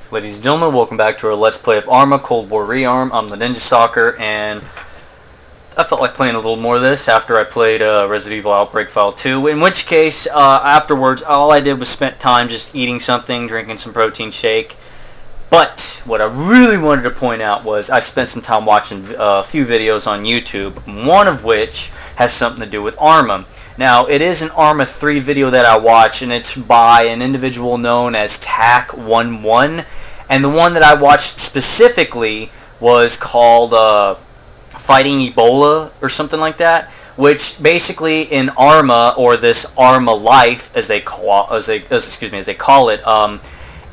Ladies and gentlemen, welcome back to our Let's Play of ArmA, Cold War Rearm. I'm the Ninja Stalker, and I felt like playing a little more of this after I played Resident Evil Outbreak File 2, in which case, afterwards, all I did was spent time just eating something, drinking some protein shake. But what I really wanted to point out was I spent some time watching a few videos on YouTube, one of which has something to do with ArmA. Now, it is an ArmA 3 video that I watched, and it's by an individual known as TAC11, and the one that I watched specifically was called Fighting Ebola or something like that, which basically in ArmA, or this ArmA Life as they call it,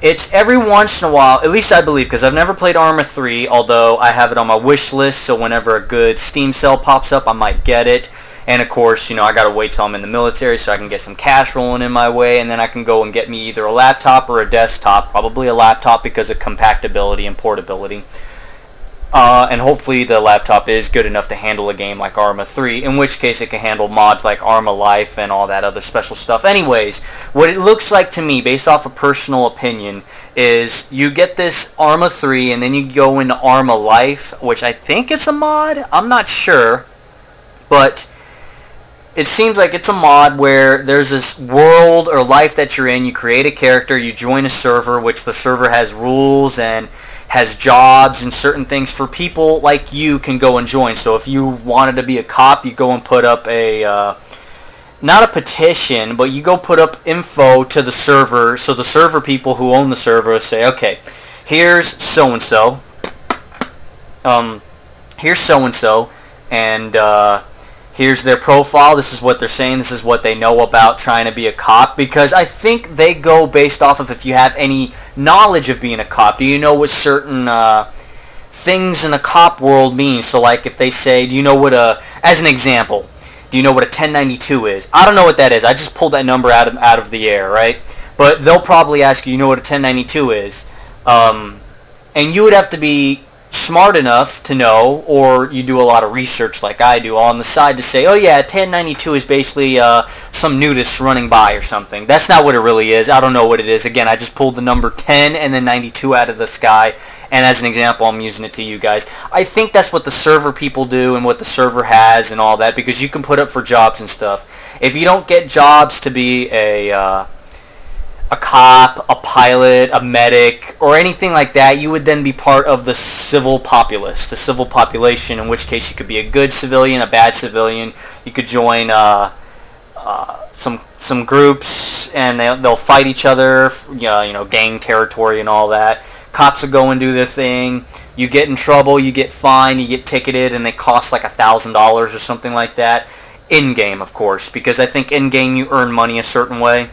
it's every once in a while, at least I believe, because I've never played ArmA 3, although I have it on my wish list, so whenever a good Steam sale pops up, I might get it. And of course, I gotta wait till I'm in the military so I can get some cash rolling in my way, and then I can go and get me either a laptop or a desktop, probably a laptop because of compactability and portability. And hopefully the laptop is good enough to handle a game like ArmA 3, in which case it can handle mods like ArmA Life and all that other special stuff. Anyways, what it looks like to me, based off of personal opinion, is you get this ArmA 3 and then you go into ArmA Life, which I think it's a mod, I'm not sure, but it seems like it's a mod where there's this world or life that you're in, you create a character, you join a server, which the server has rules and has jobs and certain things for people like you can go and join. So if you wanted to be a cop, you go and put up a, not a petition, but you go put up info to the server, so the server people who own the server will say, okay, here's so-and-so, and here's their profile, this is what they're saying, this is what they know about trying to be a cop, because I think they go based off of if you have any knowledge of being a cop. Do you know what certain things in the cop world mean? So like if they say, do you know what as an example, do you know what a 1092 is? I don't know what that is, I just pulled that number out of the air, right? But they'll probably ask you know what a 1092 is? And you would have to be smart enough to know, or you do a lot of research like I do on the side to say, oh yeah, 1092 is basically some nudist running by or something. That's not what it really is. I don't know what it is. Again, I just pulled the number 10 and then 92 out of the sky, and as an example, I'm using it to you guys. I think that's what the server people do and what the server has and all that, because you can put up for jobs and stuff. If you don't get jobs to be a cop, a pilot, a medic, or anything like that, you would then be part of the civil populace, the civil population, in which case you could be a good civilian, a bad civilian. You could join some groups, and they'll fight each other, gang territory and all that. Cops will go and do their thing. You get in trouble, you get fined, you get ticketed, and they cost like $1,000 or something like that. In-game, of course, because I think in-game you earn money a certain way.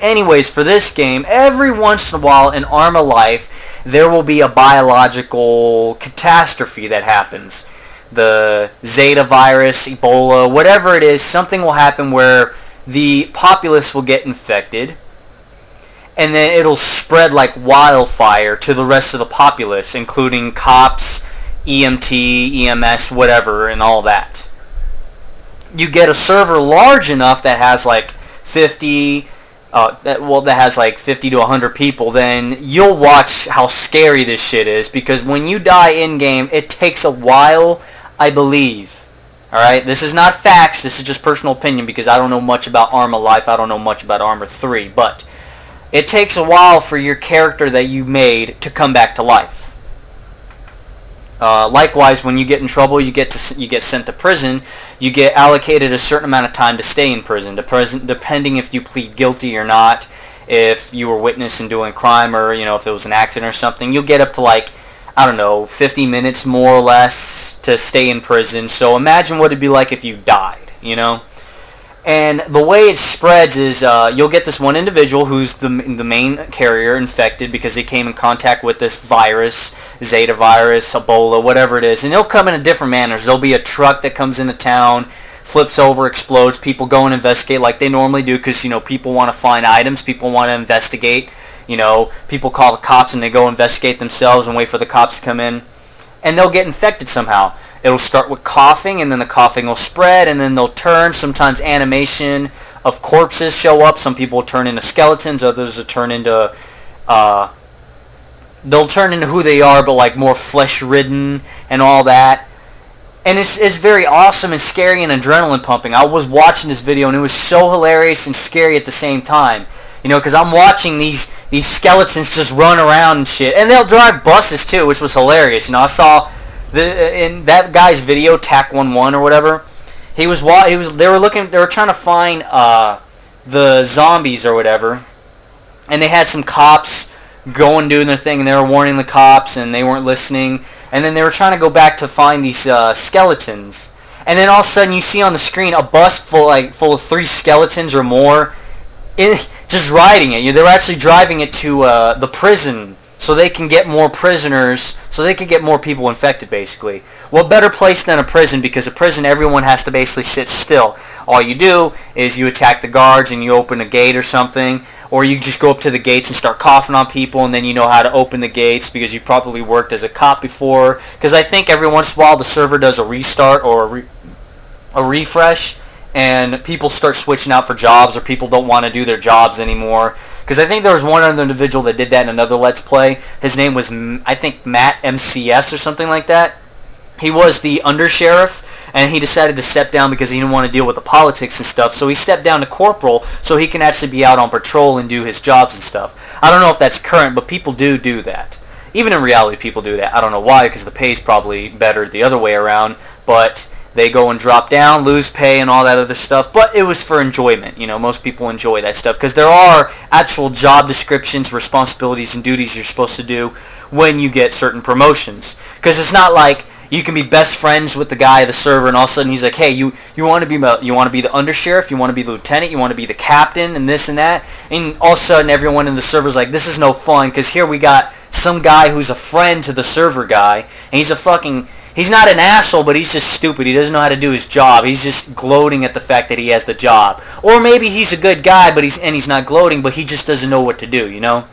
Anyways, for this game, every once in a while in ArmA Life, there will be a biological catastrophe that happens. The Zeta virus, Ebola, whatever it is, something will happen where the populace will get infected, and then it'll spread like wildfire to the rest of the populace, including cops, EMT, EMS, whatever, and all that. You get a server large enough that has like 50... that has like 50 to 100 people, then you'll watch how scary this shit is, because when you die in-game, it takes a while, I believe. Alright, this is not facts, this is just personal opinion, because I don't know much about ArmA Life, I don't know much about ArmA 3, but it takes a while for your character that you made to come back to life. Likewise, when you get in trouble, you get sent to prison. You get allocated a certain amount of time to stay in prison, depending if you plead guilty or not. If you were witness in doing crime, or if it was an accident or something, you'll get up to like, I don't know, 50 minutes more or less to stay in prison. So imagine what it'd be like if you died, And the way it spreads is you'll get this one individual who's the main carrier infected because they came in contact with this virus, Zeta virus, Ebola, whatever it is. And they'll come in different manners. There'll be a truck that comes into town, flips over, explodes. People go and investigate like they normally do because, people want to find items. People want to investigate. People call the cops and they go investigate themselves and wait for the cops to come in. And they'll get infected somehow. It'll start with coughing, and then the coughing will spread, and then they'll turn. Sometimes animation of corpses show up. Some people turn into skeletons. Others will turn into they'll turn into who they are, but like more flesh-ridden and all that. And it's very awesome and scary and adrenaline pumping. I was watching this video and it was so hilarious and scary at the same time. You know, because I'm watching these skeletons just run around and shit, and they'll drive buses too, which was hilarious. You know, I saw in that guy's video, Tac 11 or whatever. They were trying to find the zombies or whatever, and they had some cops going doing their thing, and they were warning the cops, and they weren't listening. And then they were trying to go back to find these skeletons, and then all of a sudden you see on the screen a bus full of 3 skeletons or more, just riding it. They're actually driving it to the prison so they can get more prisoners, so they can get more people infected, basically. What better place than a prison? Because a prison, everyone has to basically sit still. All you do is you attack the guards and you open a gate or something, or you just go up to the gates and start coughing on people, and then you know how to open the gates because you probably worked as a cop before. Because I think every once in a while the server does a restart or a refresh, and people start switching out for jobs, or people don't want to do their jobs anymore. Because I think there was one other individual that did that in another Let's Play. His name was, I think, Matt MCS or something like that. He was the undersheriff, and he decided to step down because he didn't want to deal with the politics and stuff. So he stepped down to corporal so he can actually be out on patrol and do his jobs and stuff. I don't know if that's current, but people do that. Even in reality, people do that. I don't know why, because the pay's probably better the other way around, but they go and drop down, lose pay, and all that other stuff. But it was for enjoyment. You know, most people enjoy that stuff because there are actual job descriptions, responsibilities, and duties you're supposed to do when you get certain promotions. Because it's not like you can be best friends with the guy at the server, and all of a sudden he's like, "Hey, you want to be the undersheriff, you want to be the lieutenant, you want to be the captain, and this and that." And all of a sudden, everyone in the server's like, "This is no fun," because here we got some guy who's a friend to the server guy, and he's not an asshole, but he's just stupid. He doesn't know how to do his job. He's just gloating at the fact that he has the job. Or maybe he's a good guy, but he's not gloating, but he just doesn't know what to do, you know?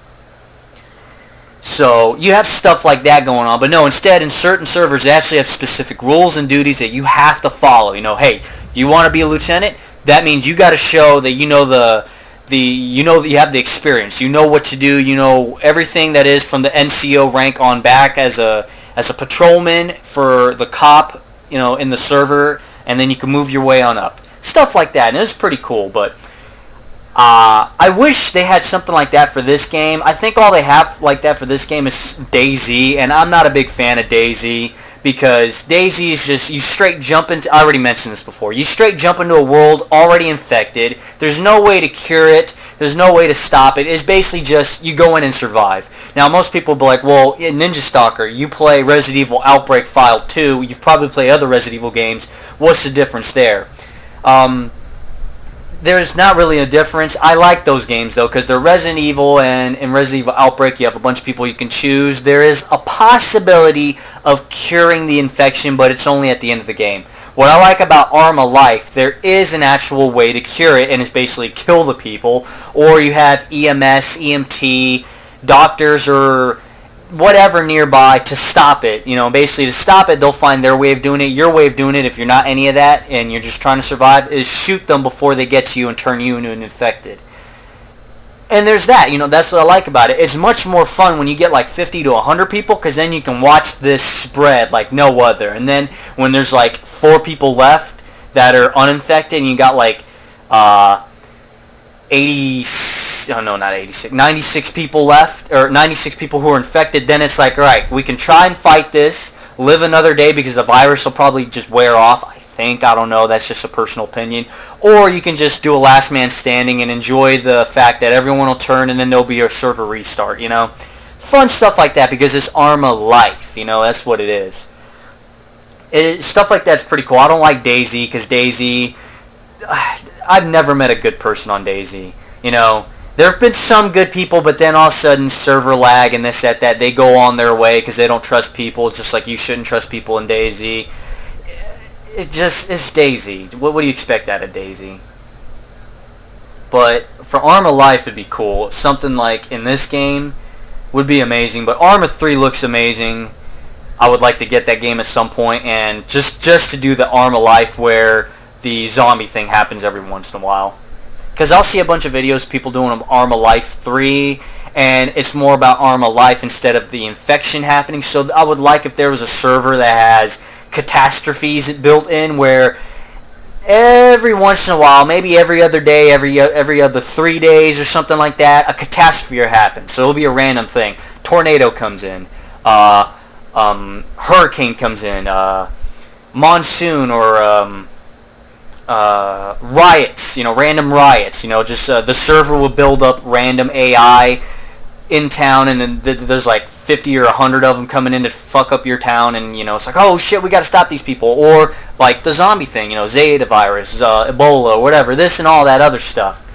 So you have stuff like that going on. But no, instead, in certain servers, they actually have specific rules and duties that you have to follow. You know, hey, you want to be a lieutenant? That means you got to show that you know that you have the experience. You know what to do. You know everything that is from the NCO rank on back as a patrolman for the cop, you know, in the server, and then you can move your way on up. Stuff like that, and it's pretty cool, but I wish they had something like that for this game. I think all they have like that for this game is DayZ, and I'm not a big fan of DayZ because DayZ is just, you straight jump into, I already mentioned this before, you straight jump into a world already infected. There's no way to cure it. There's no way to stop it. It's basically just, you go in and survive. Now, most people will be like, well, in Ninja Stalker, you play Resident Evil Outbreak File 2, you've probably played other Resident Evil games. What's the difference there? There's not really a difference. I like those games, though, because they're Resident Evil, and in Resident Evil Outbreak, you have a bunch of people you can choose. There is a possibility of curing the infection, but it's only at the end of the game. What I like about ArmA Life, there is an actual way to cure it, and it's basically kill the people, or you have EMS, EMT, doctors, or whatever nearby to stop it. You know, basically to stop it, they'll find their way of doing it. Your way of doing it, if you're not any of that and you're just trying to survive, is shoot them before they get to you and turn you into an infected. And there's that, you know, that's what I like about it. It's much more fun when you get like 50 to 100 people, because then you can watch this spread like no other. And then when there's like 4 people left that are uninfected, and you got like 96 people left, or 96 people who are infected, then it's like, alright, we can try and fight this, live another day, because the virus will probably just wear off, I don't know, that's just a personal opinion. Or you can just do a last man standing and enjoy the fact that everyone will turn and then there'll be a server restart, you know? Fun stuff like that, because it's ArmA Life, you know, that's what it is. Stuff like that's pretty cool. I don't like DayZ, because DayZ, I've never met a good person on DayZ. You know, there have been some good people, but then all of a sudden server lag and this, that, they go on their way because they don't trust people, just like you shouldn't trust people in DayZ. It's DayZ. What do you expect out of DayZ? But for ArmA Life, it'd be cool. Something like in this game would be amazing, but ArmA 3 looks amazing. I would like to get that game at some point, and just to do the ArmA Life where the zombie thing happens every once in a while. Because I'll see a bunch of videos of people doing ArmA Life 3, and it's more about ArmA Life instead of the infection happening. So I would like if there was a server that has catastrophes built in, where every once in a while, maybe every other day, every other 3 days or something like that, a catastrophe happens. So it'll be a random thing. Tornado comes in, hurricane comes in, monsoon, or riots, random riots, just the server will build up random AI in town, and then there's like 50 or 100 of them coming in to fuck up your town, and it's like, oh shit, we got to stop these people. Or like the zombie thing, Zeta virus, Ebola, whatever, this and all that other stuff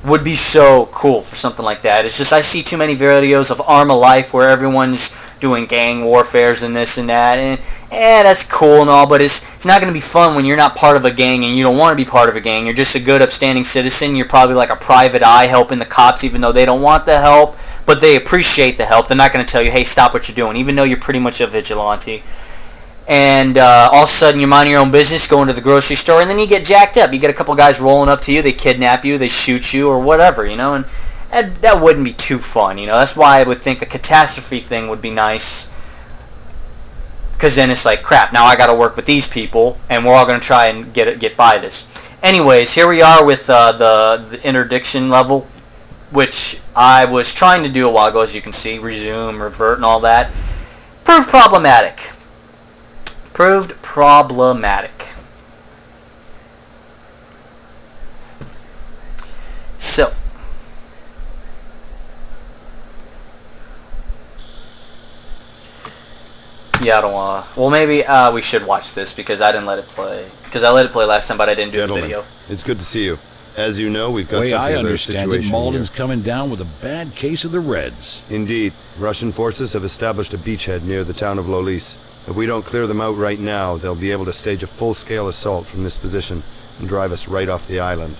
would be so cool for something like that. It's just I see too many videos of ArmA Life where everyone's doing gang warfares and this and that, and that's cool and all, but it's not going to be fun when you're not part of a gang and you don't want to be part of a gang. You're just a good, upstanding citizen. You're probably like a private eye helping the cops, even though they don't want the help, but they appreciate the help. They're not going to tell you, hey, stop what you're doing, even though you're pretty much a vigilante. And all of a sudden you're minding your own business, going to the grocery store, and then you get jacked up. You get a couple guys rolling up to you, they kidnap you, they shoot you, or whatever, and that wouldn't be too fun. That's why I would think a catastrophe thing would be nice, because then it's like, crap, now I got to work with these people, and we're all going to try and get by this. Anyways, here we are with the interdiction level, which I was trying to do a while ago, as you can see, resume, revert, and all that. Proved problematic. So, yeah, I don't want to. Well, maybe we should watch this, because I didn't let it play. Because I let it play last time, but I didn't do the video. It's good to see you. As you know, we've got way something I of a understand it, situation Malden's here. coming down with a bad case of the Reds. Indeed. Russian forces have established a beachhead near the town of Lolis. If we don't clear them out right now, they'll be able to stage a full-scale assault from this position and drive us right off the island.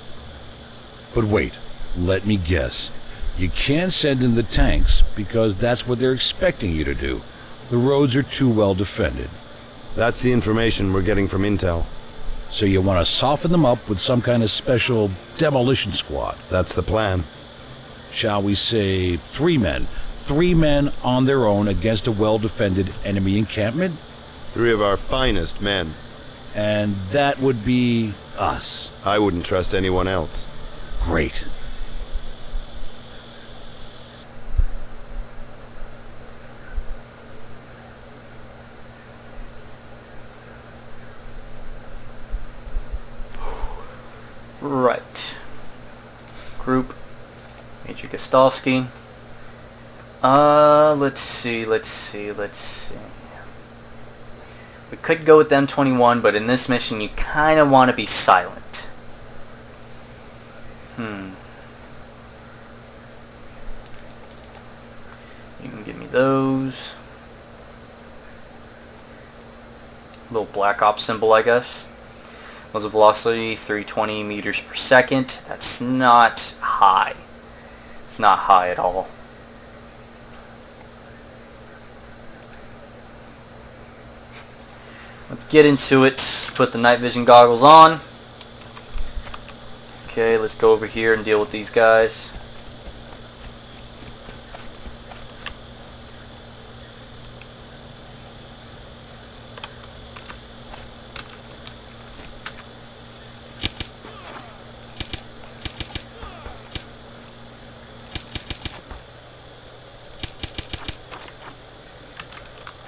But wait, let me guess. You can't send in the tanks because that's what they're expecting you to do. The roads are too well defended. That's the information we're getting from Intel. So you want to soften them up with some kind of special demolition squad. That's the plan. Shall we say 3 men? 3 men on their own against a well-defended enemy encampment? 3 of our finest men. And that would be us. I wouldn't trust anyone else. Great. Right. Group. Major Gostovsky. Let's see. We could go with M21, but in this mission you kind of want to be silent. You can give me those. Little Black Ops symbol, I guess. Muzzle velocity 320 meters per second. That's not high. It's not high at all. Let's get into it. Put the night vision goggles on. Okay, let's go over here and deal with these guys.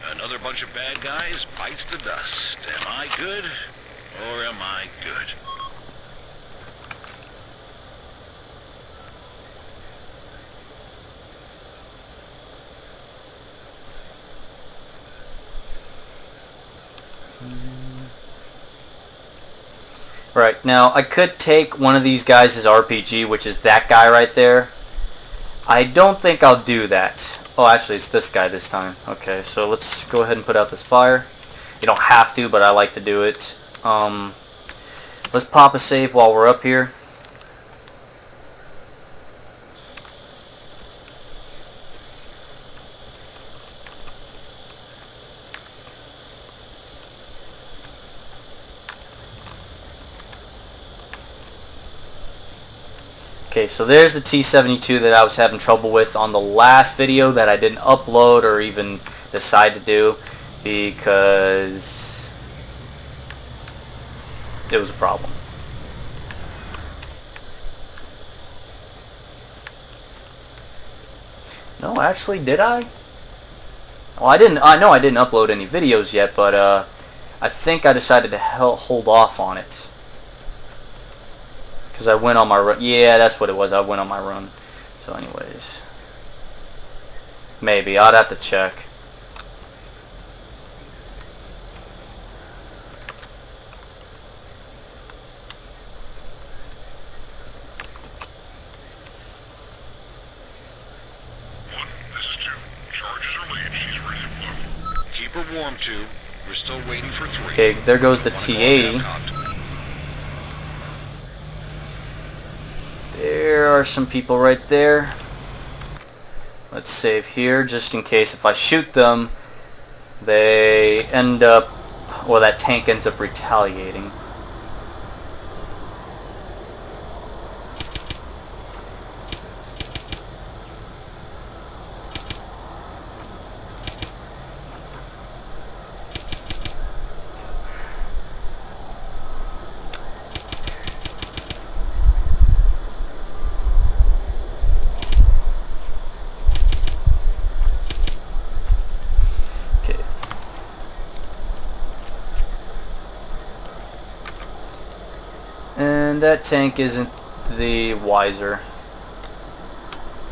Another bunch of bad guys bites the dust. Am I good, or am I good? Right, now I could take one of these guys as RPG, which is that guy right there. I don't think I'll do that. Oh, actually, it's this guy this time. Okay, so let's go ahead and put out this fire. You don't have to, but I like to do it. Let's pop a save while we're up here. Okay, so there's the T-72 that I was having trouble with on the last video that I didn't upload or even decide to do because it was a problem. No, actually, did I? Well, I didn't. I know I didn't upload any videos yet, but I think I decided to hold off on it because I went on my run. Yeah, that's what it was. I went on my run. So, anyways, maybe I'd have to check. Keep her warm, 2. We're still waiting for 3. Okay, there goes the T-80. There are some people right there. Let's save here just in case if I shoot them, they end up, well, that tank ends up retaliating. And that tank isn't the wiser,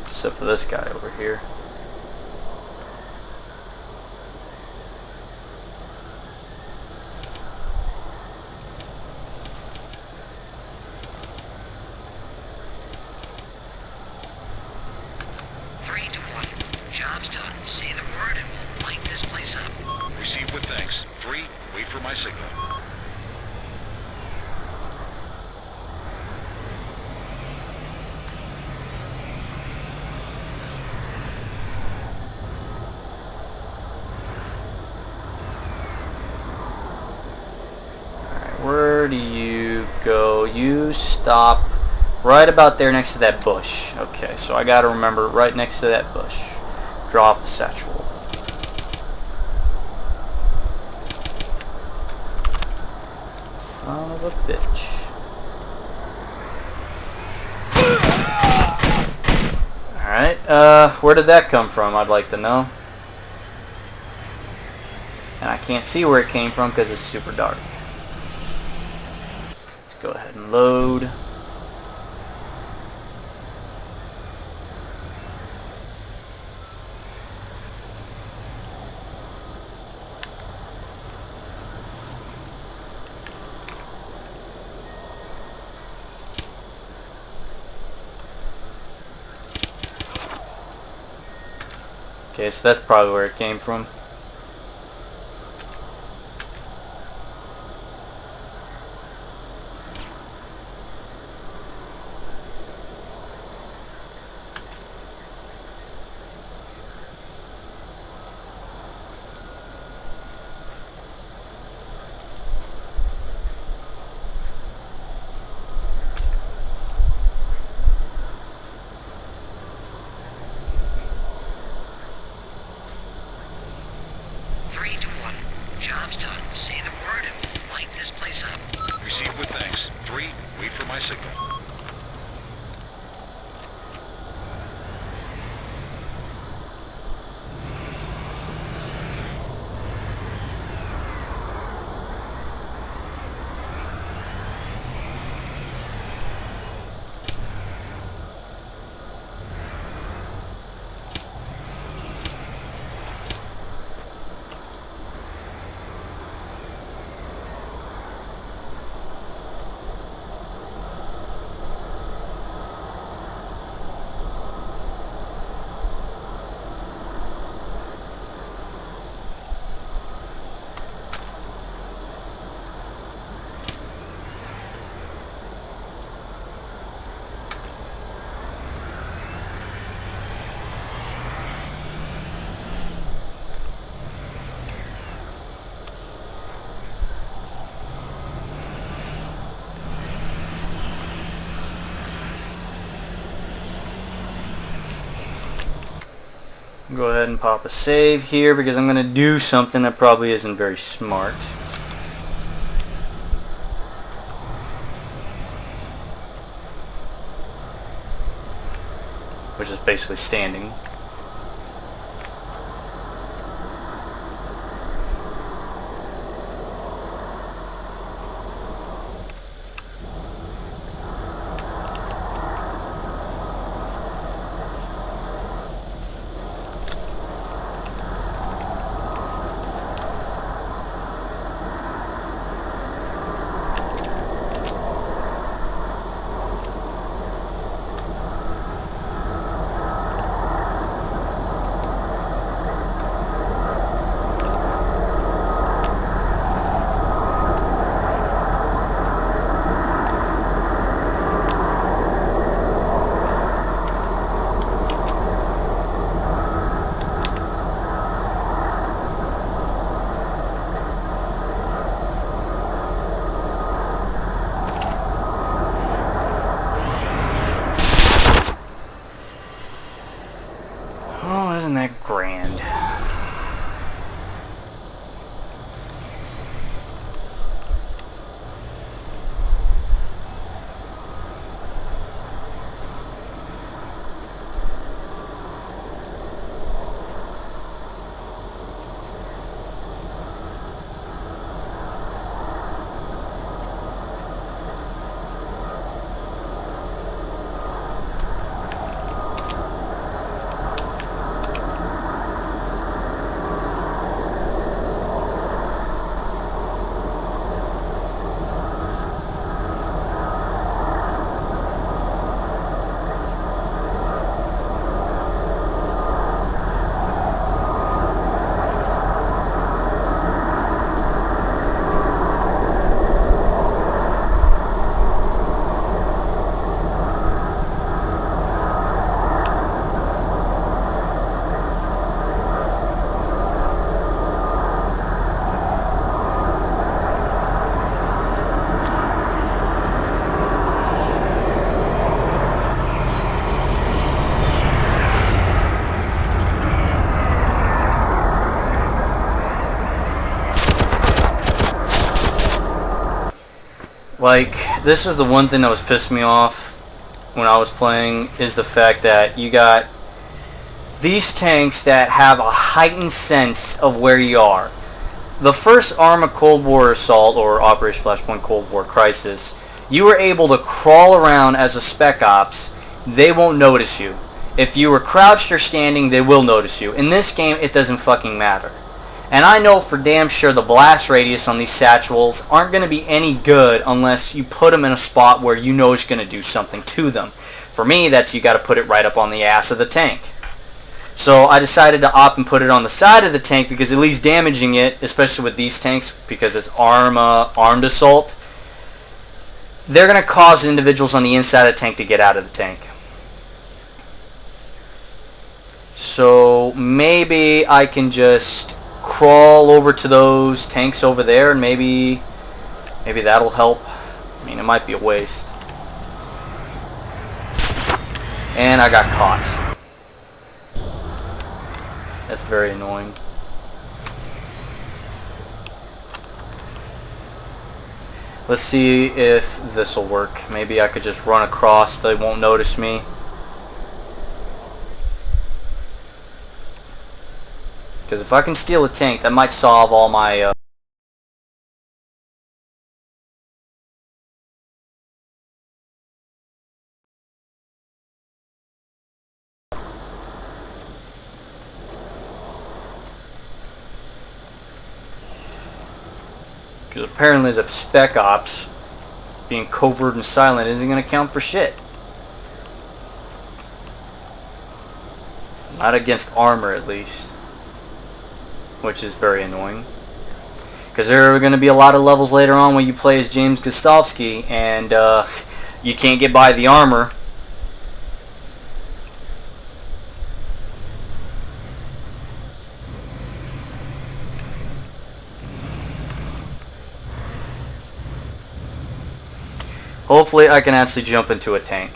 except for this guy over here. Job's done. Say the word and we'll light this place up. Received with thanks. 3, wait for my signal. Where do you go? You stop right about there next to that bush. Okay, so I gotta remember right next to that bush. Drop the satchel. Son of a bitch. Alright, where did that come from? I'd like to know. And I can't see where it came from because it's super dark. Let's go ahead and load. Okay, so that's probably where it came from. Job's done. Say the word and we'll light this place up. Received with thanks. 3, wait for my signal. Go ahead and pop a save here because I'm going to do something that probably isn't very smart. Which is basically standing. Oh, isn't that grand? Like, this was the one thing that was pissing me off when I was playing, is the fact that you got these tanks that have a heightened sense of where you are. The first ArmA Cold War Assault, or Operation Flashpoint Cold War Crisis, you were able to crawl around as a Spec Ops. They won't notice you. If you were crouched or standing, they will notice you. In this game, it doesn't fucking matter. And I know for damn sure the blast radius on these satchels aren't going to be any good unless you put them in a spot where you know it's going to do something to them. For me, that's you got to put it right up on the ass of the tank. So I decided to opt and put it on the side of the tank because at least damaging it, especially with these tanks, because it's ArmA armed assault, they're going to cause individuals on the inside of the tank to get out of the tank. So maybe I can just crawl over to those tanks over there and maybe that'll help. I mean, it might be a waste. And I got caught. That's very annoying. Let's see if this will work. Maybe I could just run across, they won't notice me. Because if I can steal a tank, that might solve all my because apparently as a Spec Ops, being covert and silent isn't going to count for shit. Not against armor, at least. Which is very annoying. Because there are going to be a lot of levels later on when you play as James Gostowski and you can't get by the armor. Hopefully I can actually jump into a tank.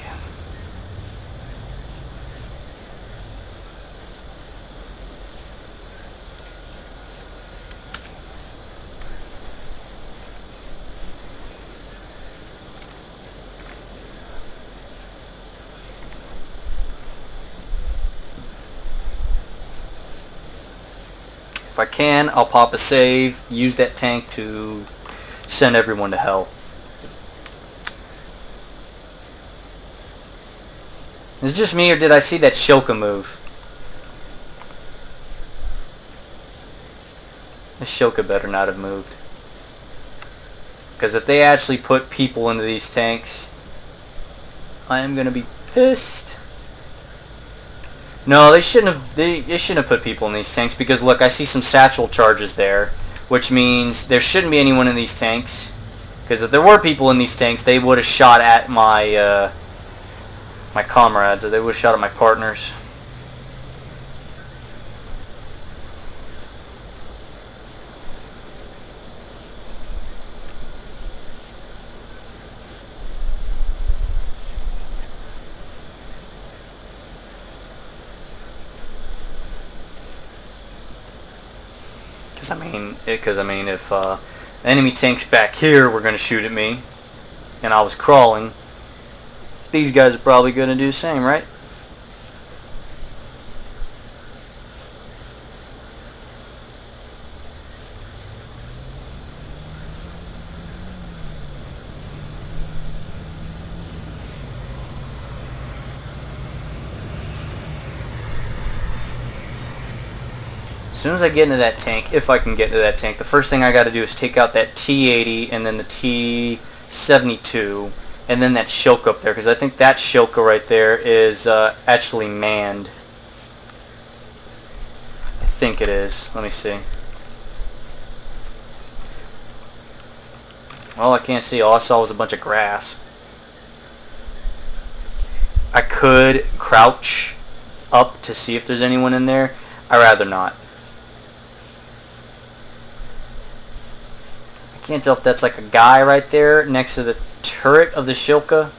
if I can, I'll pop a save, use that tank to send everyone to hell. Is it just me, or did I see that Shilka move? The Shilka better not have moved. Because if they actually put people into these tanks, I am gonna be pissed. No, they shouldn't have. They shouldn't have put people in these tanks, because look, I see some satchel charges there, which means there shouldn't be anyone in these tanks. Because if there were people in these tanks, they would have shot at my my comrades, or they would have shot at my partners. Because I mean, if enemy tanks back here were going to shoot at me, and I was crawling, these guys are probably going to do the same, right? As soon as I get into that tank, if I can get into that tank, the first thing I got to do is take out that T-80 and then the T-72 and then that Shilka up there, because I think that Shilka right there is actually manned. I think it is. Let me see. Well, I can't see. All I saw was a bunch of grass. I could crouch up to see if there's anyone in there. I'd rather not. I can't tell if that's like a guy right there next to the turret of the Shilka,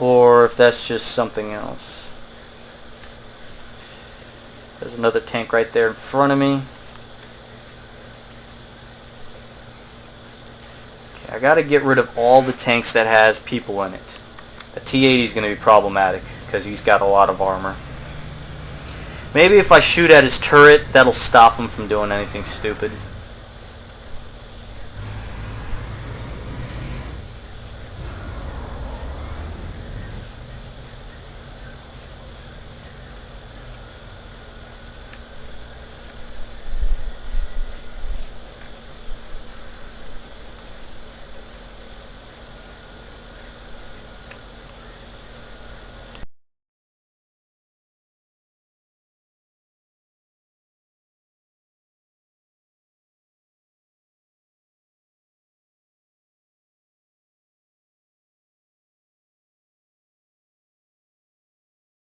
or if that's just something else. There's another tank right there in front of me. Okay, I gotta get rid of all the tanks that has people in it. The T-80 is going to be problematic because he's got a lot of armor. Maybe if I shoot at his turret, that'll stop him from doing anything stupid.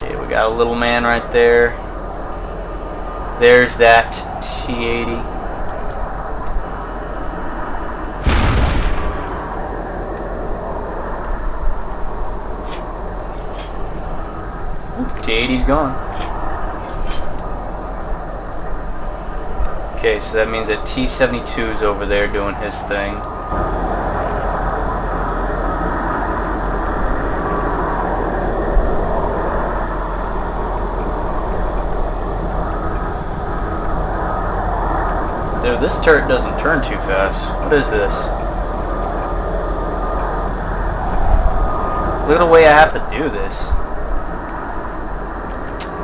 Okay, we got a little man right there. There's that T-80. T-80's gone. Okay, so that means that T-72's over there doing his thing. Dude, this turret doesn't turn too fast. What is this? Look at the way I have to do this.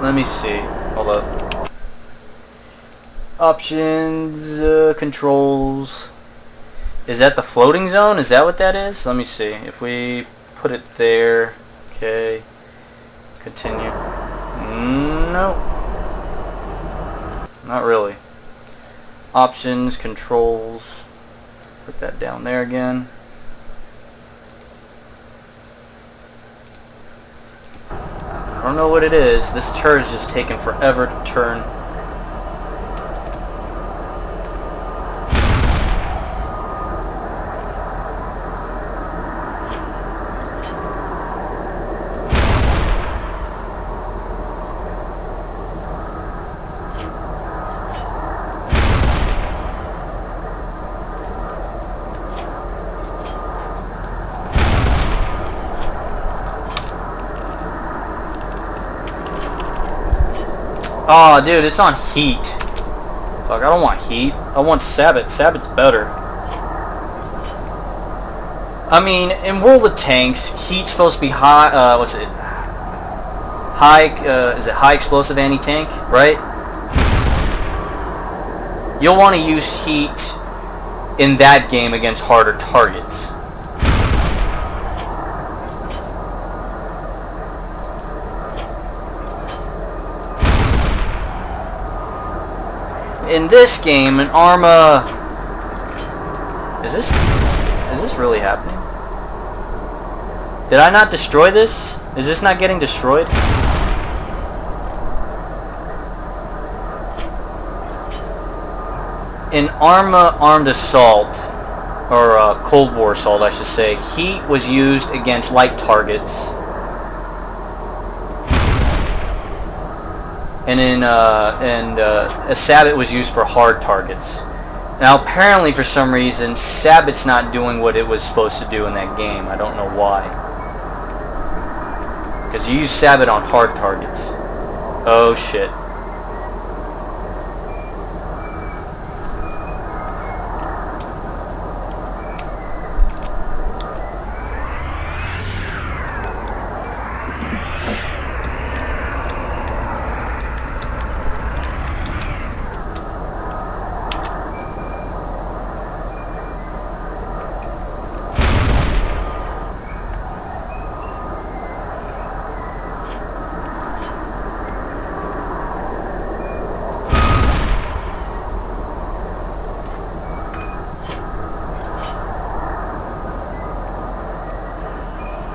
Let me see. Hold up. Options, controls. Is that the floating zone? Is that what that is? Let me see. If we put it there. Okay. Continue. No. Not really. Options, controls. Put that down there again. I don't know what it is. This turret is just taking forever to turn. Oh, dude, it's on heat. Fuck, I don't want heat. I want Sabbat. Sabbat's better. I mean, in World of Tanks, heat's supposed to be high, what's it? Is it high explosive anti-tank, right? You'll want to use heat in that game against harder targets. In this game, an ArmA... Is this really happening? Did I not destroy this? Is this not getting destroyed? In ArmA Armed Assault, or Cold War Assault I should say, heat was used against light targets. And a Sabbat was used for hard targets. Now apparently for some reason Sabbat's not doing what it was supposed to do in that game. I don't know why. Because you use Sabbat on hard targets. Oh shit.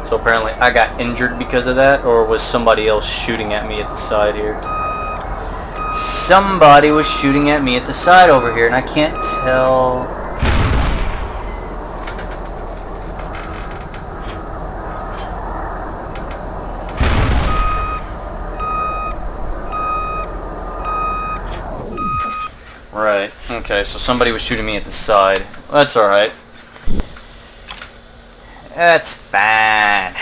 So apparently I got injured because of that, or was somebody else shooting at me at the side here? Somebody was shooting at me at the side over here, and I can't tell. Right, okay, so somebody was shooting me at the side. That's alright. That's fine.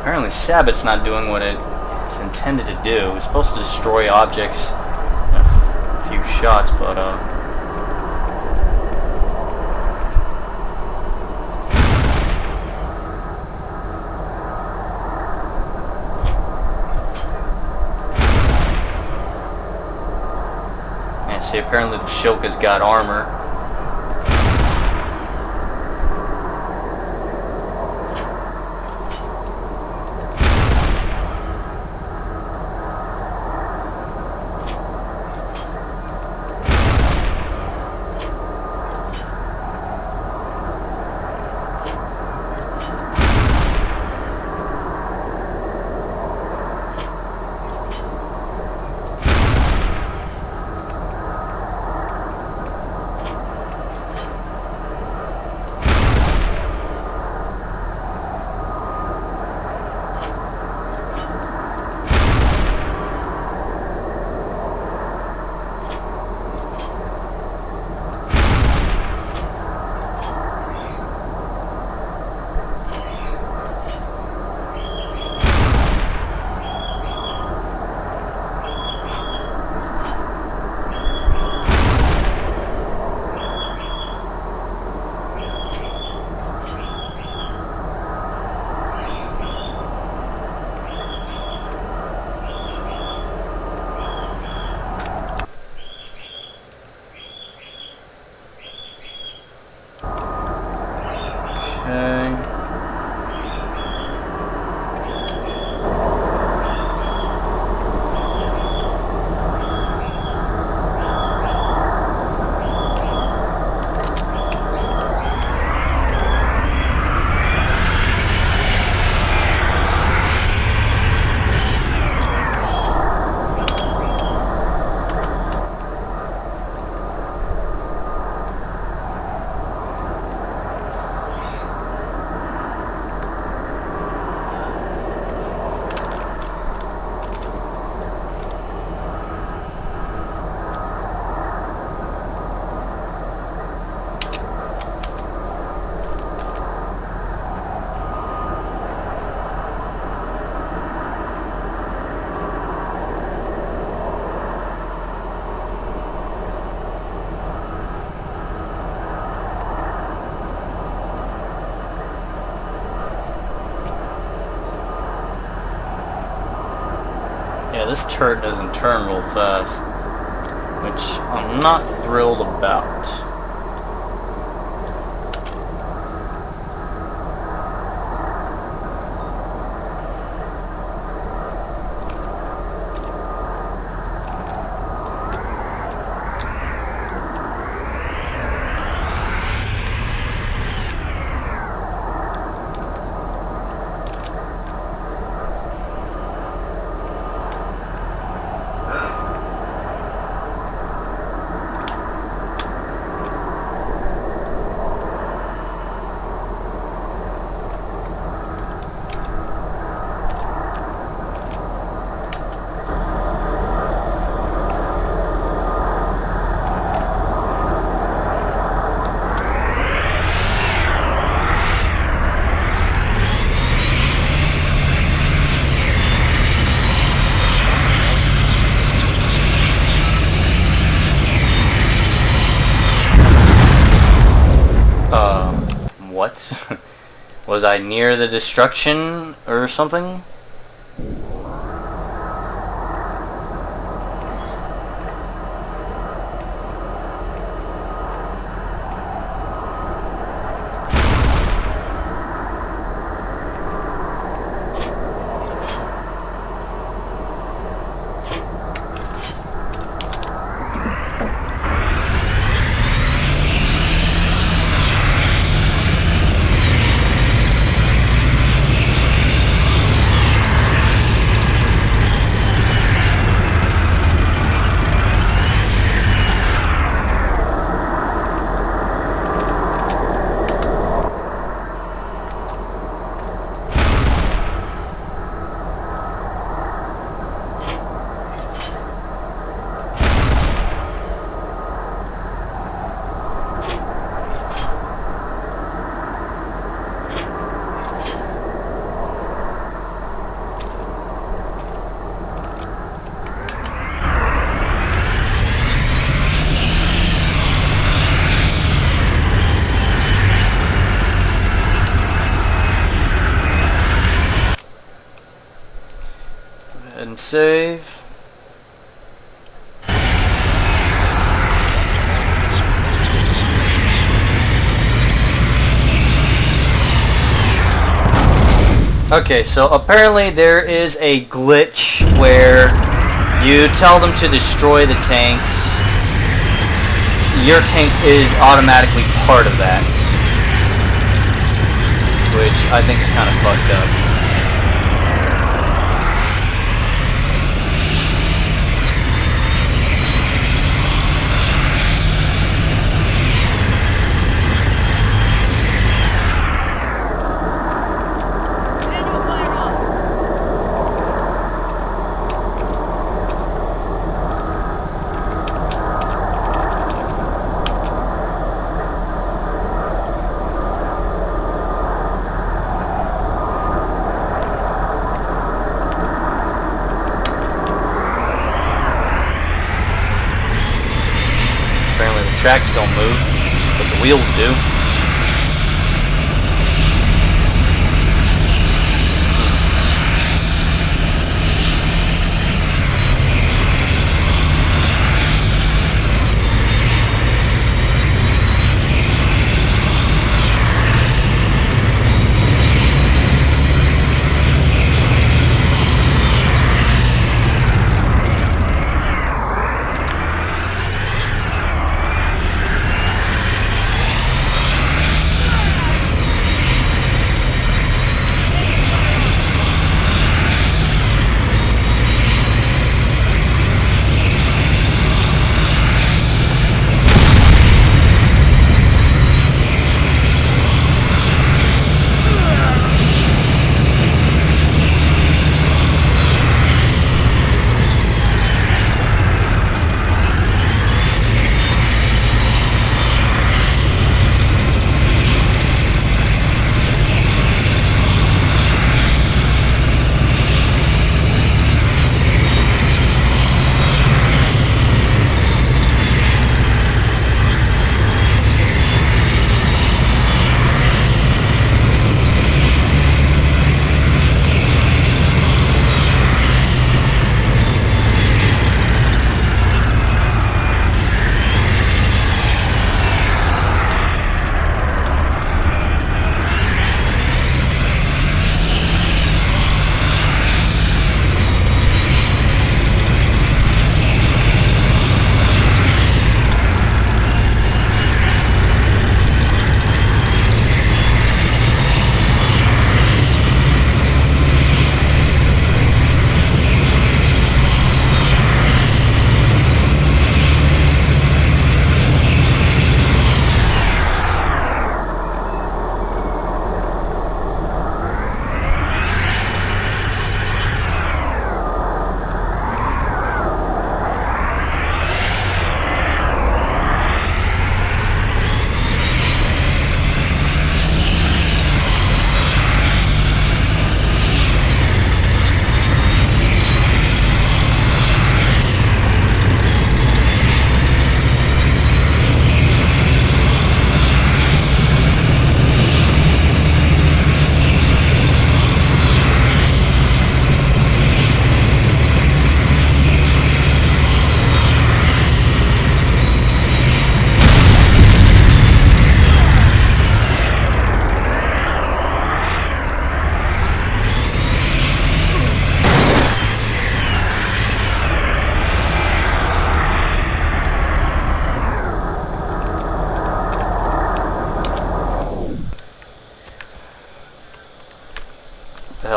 Apparently Sabbat's not doing what it's intended to do. It's supposed to destroy objects in a few shots, but and see, apparently the Shoka's got armor. this turret doesn't turn real fast, which I'm not thrilled about. What? Was I near the destruction or something? And save. Okay, so apparently there is a glitch where you tell them to destroy the tanks. Your tank is automatically part of that, which I think is kind of fucked up. Tracks don't move, but the wheels do.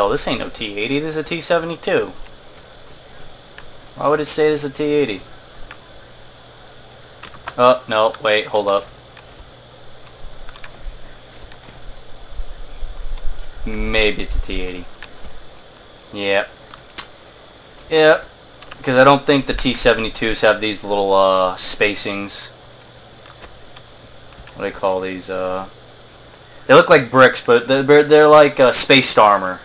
hell? This ain't no T-80. This is a T-72. Why would it say this is a T-80? Oh, no. Wait. Hold up. Maybe it's a T-80. Yep. Yep. Because I don't think the T-72s have these little spacings. What do they call these? They look like bricks, but they're like spaced armor.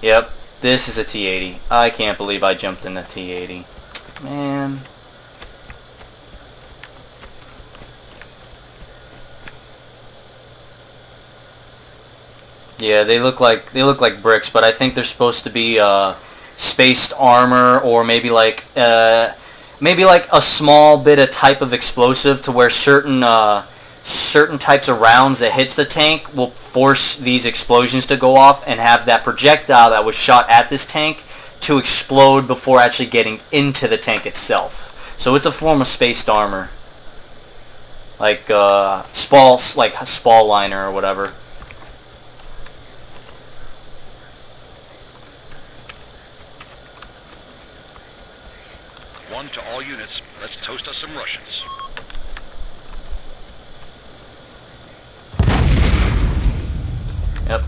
Yep. This is a T-80. I can't believe I jumped in the T-80. Man. Yeah, they look like bricks, but I think they're supposed to be spaced armor, or maybe like a small bit of type of explosive to where certain types of rounds that hits the tank will force these explosions to go off and have that projectile that was shot at this tank to explode before actually getting into the tank itself. So it's a form of spaced armor, like a spall liner or whatever. One to all units. Let's toast us some Russians. Yep.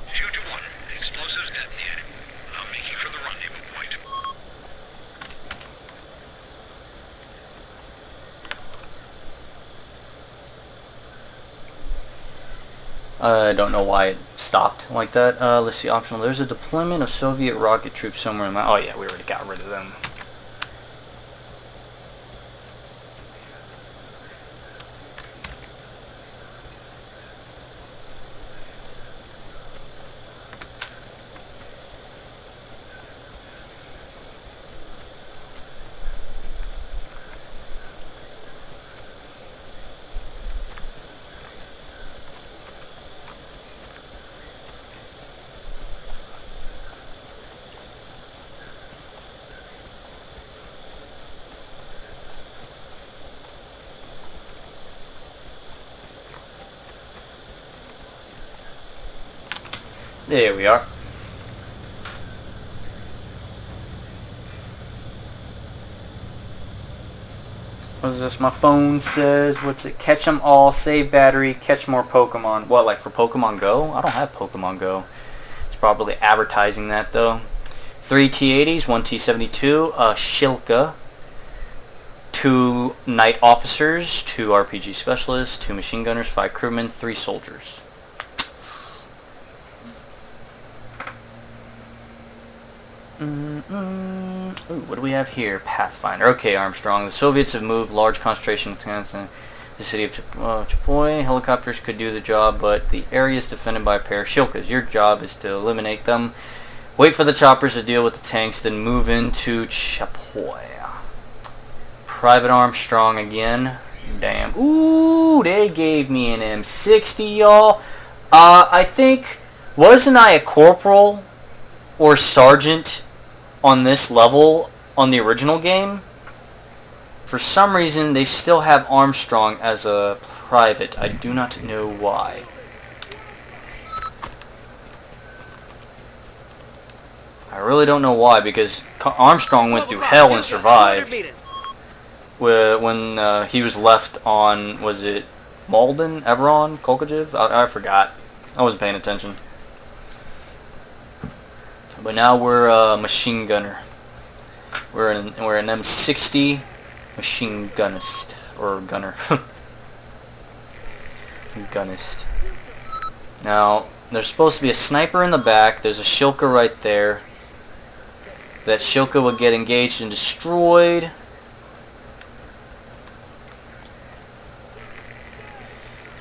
Future 1, explosives detonated. I'm making for the rendezvous point. I don't know why it stopped like that. Let's see, optional. There's a deployment of Soviet rocket troops somewhere in my... Oh yeah, we already got rid of them. There we are. What is this? My phone says, what's it? Catch them all, save battery, catch more Pokemon. What, like for Pokemon Go? I don't have Pokemon Go. It's probably advertising that though. 3 T-80s, 1 T-72, a Shilka, 2 Night Officers, 2 RPG Specialists, 2 Machine Gunners, 5 Crewmen, 3 Soldiers. Ooh, what do we have here? Pathfinder. Okay, Armstrong. The Soviets have moved large concentration camps in the city of Chapoy. Helicopters could do the job, but the area is defended by a pair of Shilkas. Your job is to eliminate them. Wait for the choppers to deal with the tanks, then move into Chapoy. Private Armstrong again. Damn. Ooh, they gave me an M60, y'all. I think, wasn't I a corporal or sergeant on this level on the original game? For some reason they still have Armstrong as a private. I do not know why. I really don't know why, because Armstrong went through hell and survived when he was left on, was it Malden, Everon, Kolkajev? I forgot. I wasn't paying attention. But now we're a machine gunner. We're an M60 machine gunnist, or gunner. Gunnist. Now there's supposed to be a sniper in the back. There's a Shilka right there. That Shilka will get engaged and destroyed.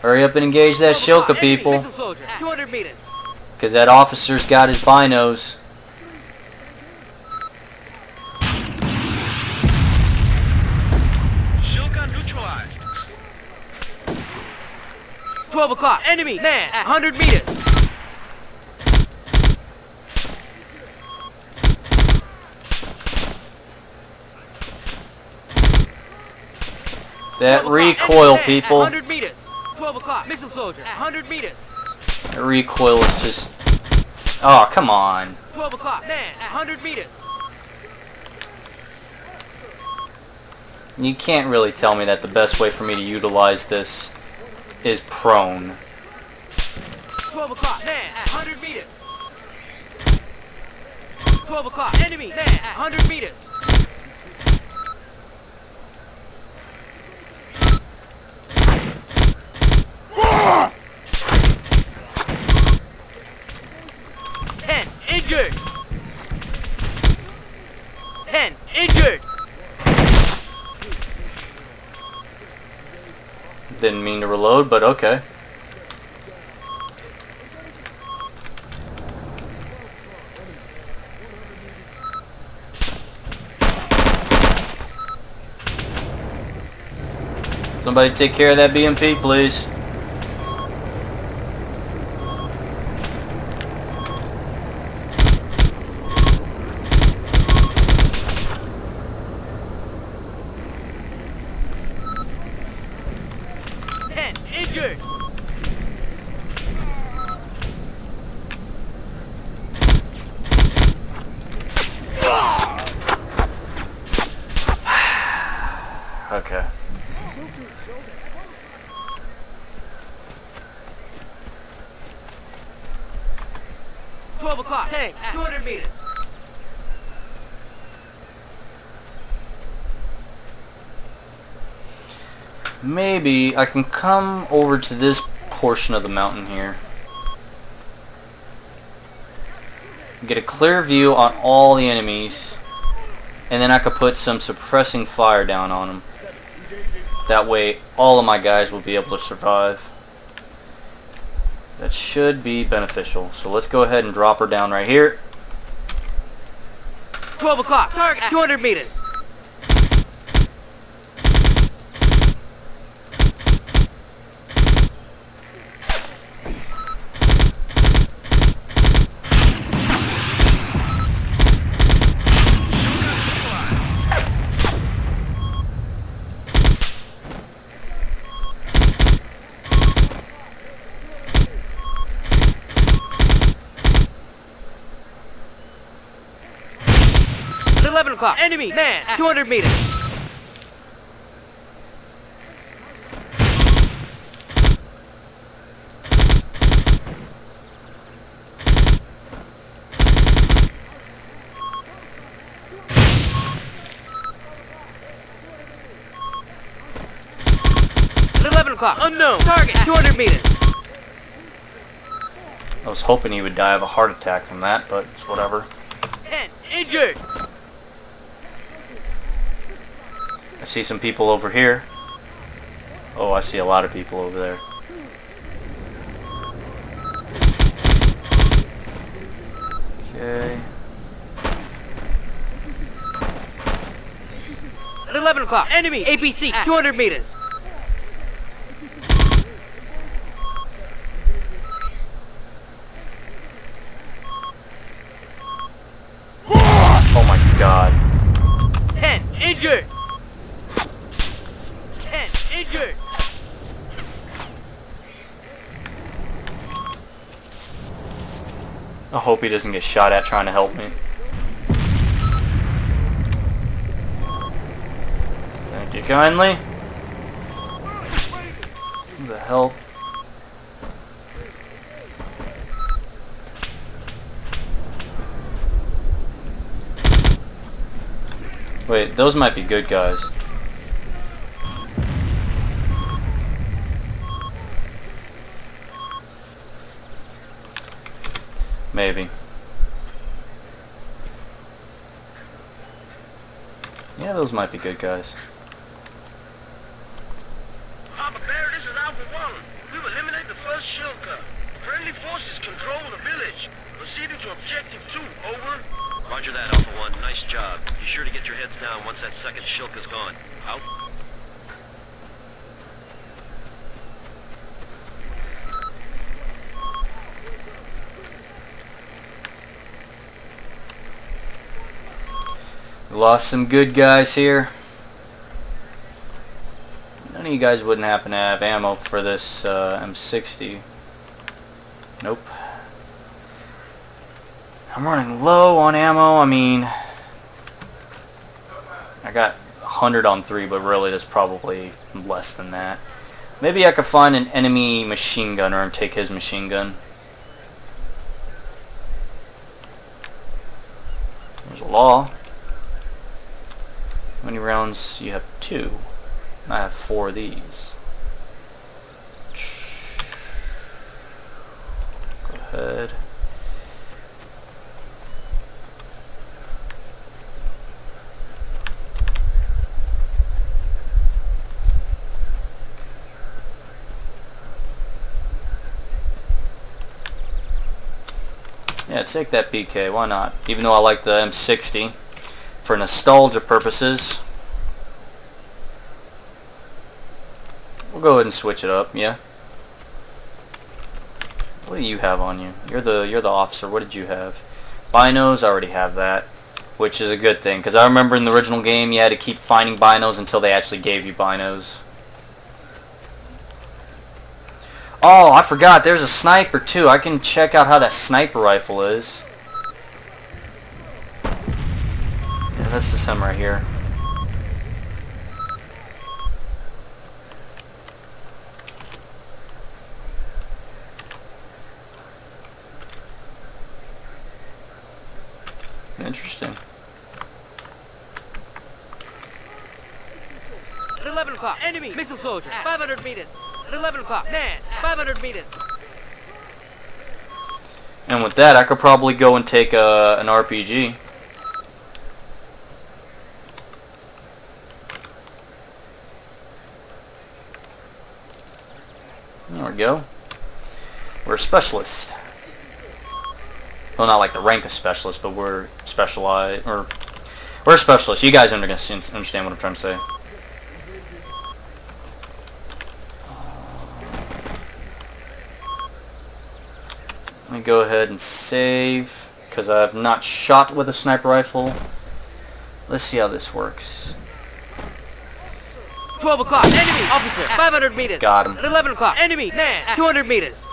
Hurry up and engage that Shilka, people. 200 meters. Because that officer's got his binos. Shilka neutralized. 12 o'clock. Enemy man at 100 meters. That 12 o'clock, recoil, enemy man people. At 100 meters. 12 o'clock. Missile soldier at 100 meters. That recoil is just... Oh, come on. 12 o'clock. Man at 100 meters. You can't really tell me that the best way for me to utilize this is prone. 12 o'clock. Man at 100 meters. 12 o'clock. Enemy man at 100 meters. Injured. 10 injured. Didn't mean to reload, but okay. Somebody take care of that BMP, please. Injured. Okay. O'clock. Tank at 200 meters. Maybe I can come over to this portion of the mountain here. Get a clear view on all the enemies. And then I could put some suppressing fire down on them. That way all of my guys will be able to survive. That should be beneficial. So let's go ahead and drop her down right here. 12 o'clock. Target at 200 meters. At 11 o'clock. Enemy man at 200 meters. At 11 o'clock. Unknown. Target at 200 meters. I was hoping he would die of a heart attack from that, but it's whatever. 10 injured. I see some people over here. Oh, I see a lot of people over there. Okay. At 11 o'clock. Enemy APC at 200 meters. Oh my god. 10 injured. 10 injured. I hope he doesn't get shot at trying to help me. Thank you kindly. Who the hell? Wait, those might be good guys. Maybe. Yeah, those might be good guys. Papa Bear, this is Alpha 1. We've eliminated the first Shilka. Friendly forces control the village. Proceeding to Objective 2, over. Roger that, Alpha 1. Nice job. Be sure to get your heads down once that second Shilka's gone. Out. We lost some good guys here. of you guys wouldn't happen to have ammo for this M60? Nope. I'm running low on ammo. I mean, I got 100 on 3, but really there's probably less than that. Maybe I could find an enemy machine gunner and take his machine gun. There's a law. How many rounds? You have 2. I have 4 of these. Go ahead. Yeah, take that BK, why not? Even though I like the M60 for nostalgia purposes. We'll go ahead and switch it up, yeah. What do you have on you? You're the officer. What did you have? Binos, I already have that, which is a good thing because I remember in the original game you had to keep finding binos until they actually gave you binos. Oh, I forgot. There's a sniper too. I can check out how that sniper rifle is. Yeah, this is him right here. Interesting. At 11 o'clock, enemy missile soldier, 500 meters. At 11 o'clock, man, 500 meters. And with that, I could probably go and take an RPG. There we go. We're a specialist. Well, not like the rank of specialist, but we're specialized, or we're specialists. You guys understand what I'm trying to say. Let me go ahead and save, because I have not shot with a sniper rifle. Let's see how this works. 12 o'clock, enemy officer, 500 meters. Got him. At 11 o'clock, enemy man, 200 meters.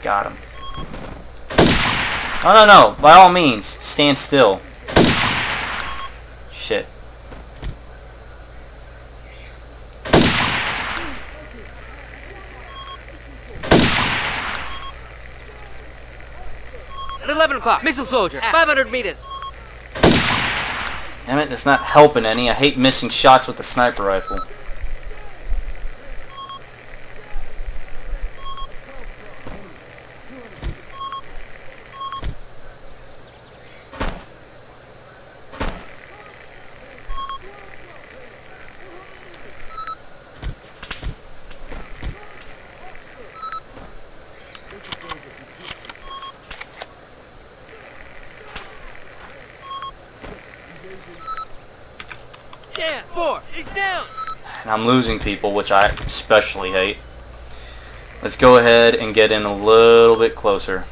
Got him. Oh, no, by all means, stand still. Shit. At 11 o'clock, missile soldier, 500 meters. Damn it, it's not helping any. I hate missing shots with the sniper rifle. Yeah, 4, he's down. And I'm losing people, which I especially hate. Let's go ahead and get in a little bit closer.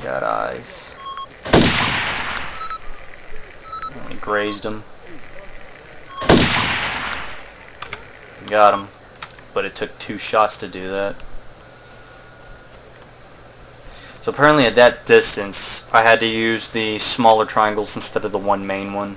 Got eyes. We grazed him. Got him. But it took 2 shots to do that. So apparently at that distance, I had to use the smaller triangles instead of the one main one.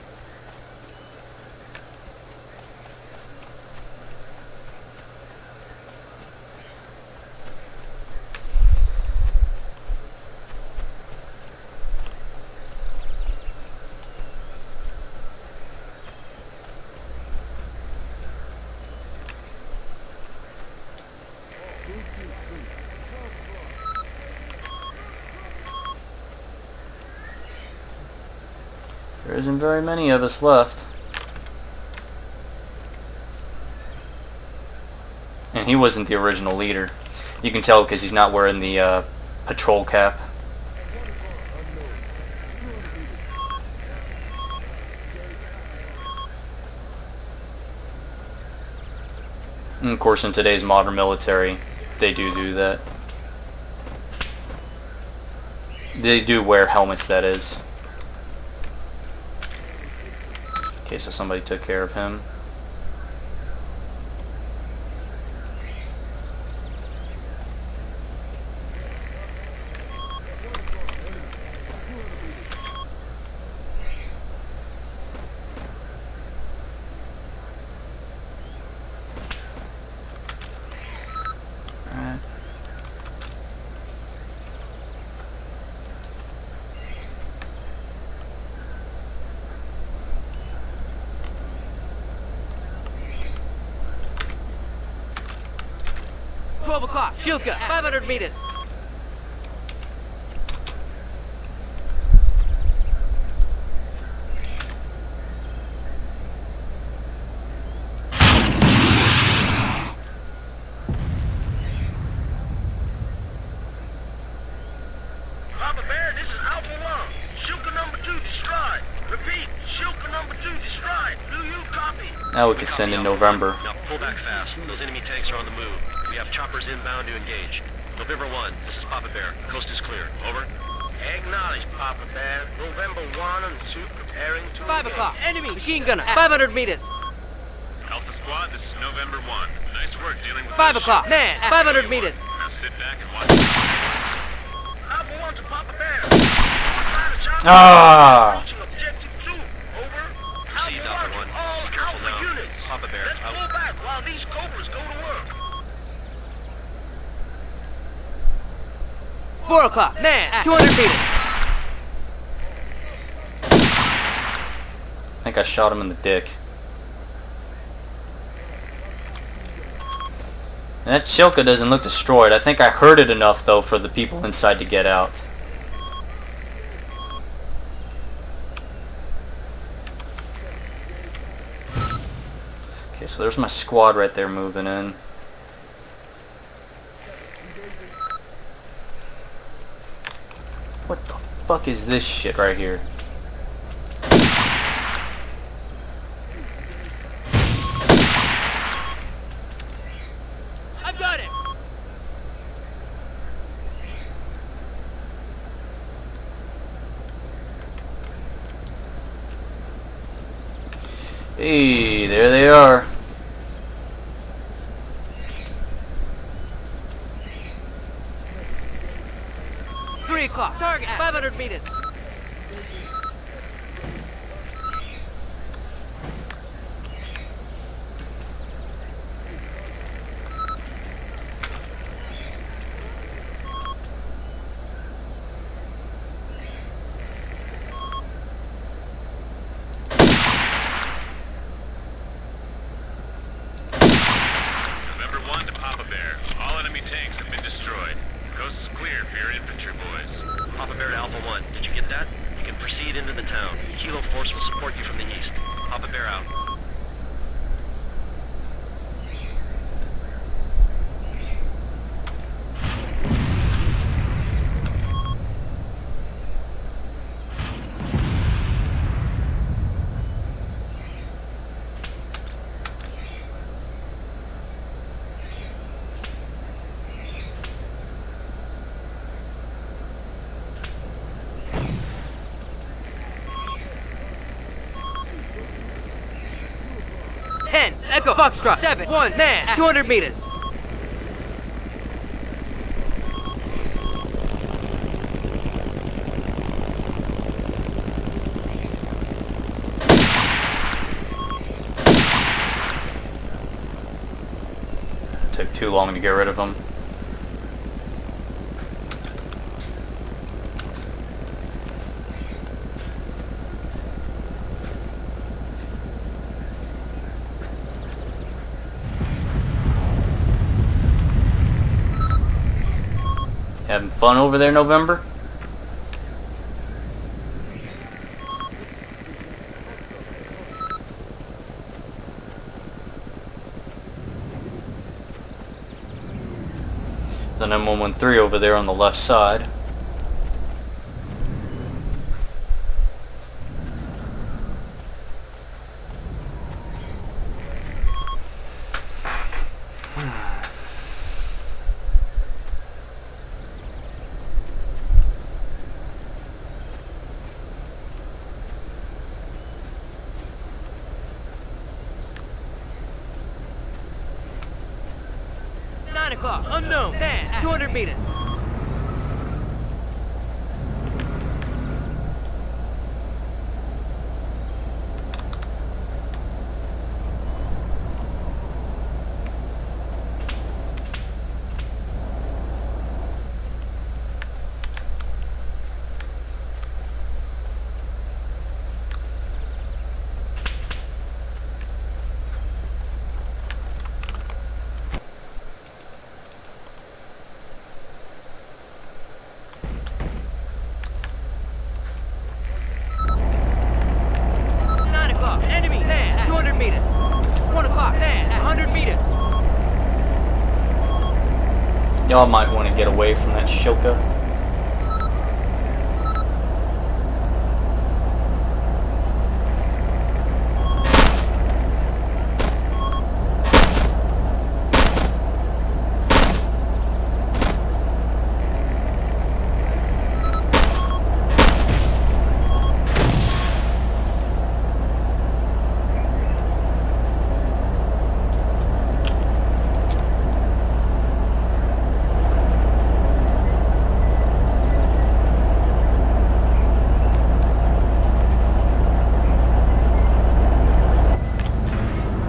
There isn't very many of us left. And he wasn't the original leader. You can tell because he's not wearing the patrol cap. And of course in today's modern military, They do that. They do wear helmets, that is. Okay, so somebody took care of him. Alright. $12 Shilka, 500 meters. Papa Bear, this is Alpha 1. Shilka number 2 destroyed. Repeat, Shilka number 2 destroyed. Do you copy? Now we can send in November. Now pull back fast. Those enemy tanks are on the move. We have choppers inbound to engage. November 1, this is Papa Bear. Coast is clear. Over. Acknowledge, Papa Bear. November 1 and 2 preparing to 5 engage. o'clock. Enemy machine gunner at 500 meters. Alpha Squad, this is November 1. Nice work dealing with 5 those o'clock. ships. Man at 500 meters. Now sit back and watch. Alpha 1 to Papa Bear. Find a chopper Ah! approaching objective 2. Over. Proceed, Alpha 1. to all Be careful Alpha now. units. Papa Bear, Let's out. pull back while these cobras go to work. 4 o'clock. Man at 200 meters. I think I shot him in the dick. And that Shilka doesn't look destroyed. I think I heard it enough, though, for the people inside to get out. Okay, so there's my squad right there moving in. What the fuck is this shit right here? I've got it. Hey, there they are. $3 target at 500 meters. November 1 to Papa Bear. All enemy tanks have been destroyed. Coast is clear for your infantry boys. Papa Bear to Alpha 1. Did you get that? You can proceed into the town. Kilo Force will support you from the east. Papa Bear out. Echo Foxtrot 7-1 man at 200 meters. Took too long to get rid of them. Having fun over there, November? The M113 over there on the left side. o'clock. Unknown. Man, 200 meters. Enemy, man, 200 meters. 1 o'clock, man, 100 meters. Y'all might want to get away from that shilka.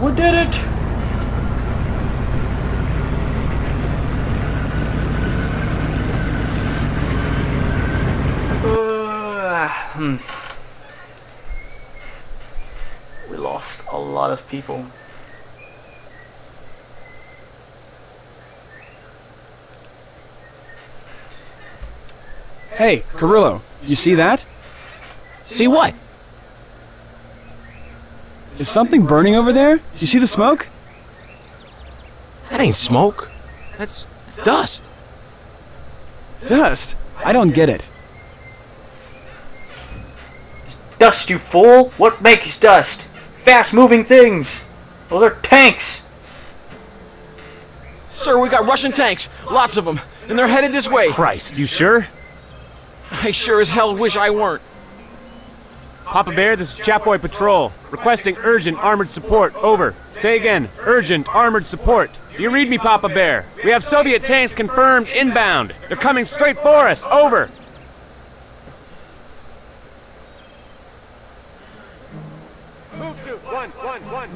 We did it! We lost a lot of people. Hey, Carrillo, you see that? See what? Is something burning over there? You see the smoke? That ain't smoke. That's dust. Dust? I don't get it. Dust, you fool! What makes dust? Fast-moving things! Well, they're tanks! Sir, we got Russian tanks. Lots of them. And they're headed this way. Christ, you sure? I sure as hell wish I weren't. Papa Bear, this is Chapoy Patrol. Requesting urgent armored support. Over. Say again. Urgent armored support. Do you read me, Papa Bear? We have Soviet tanks confirmed inbound. They're coming straight for us. Over. Move to 111.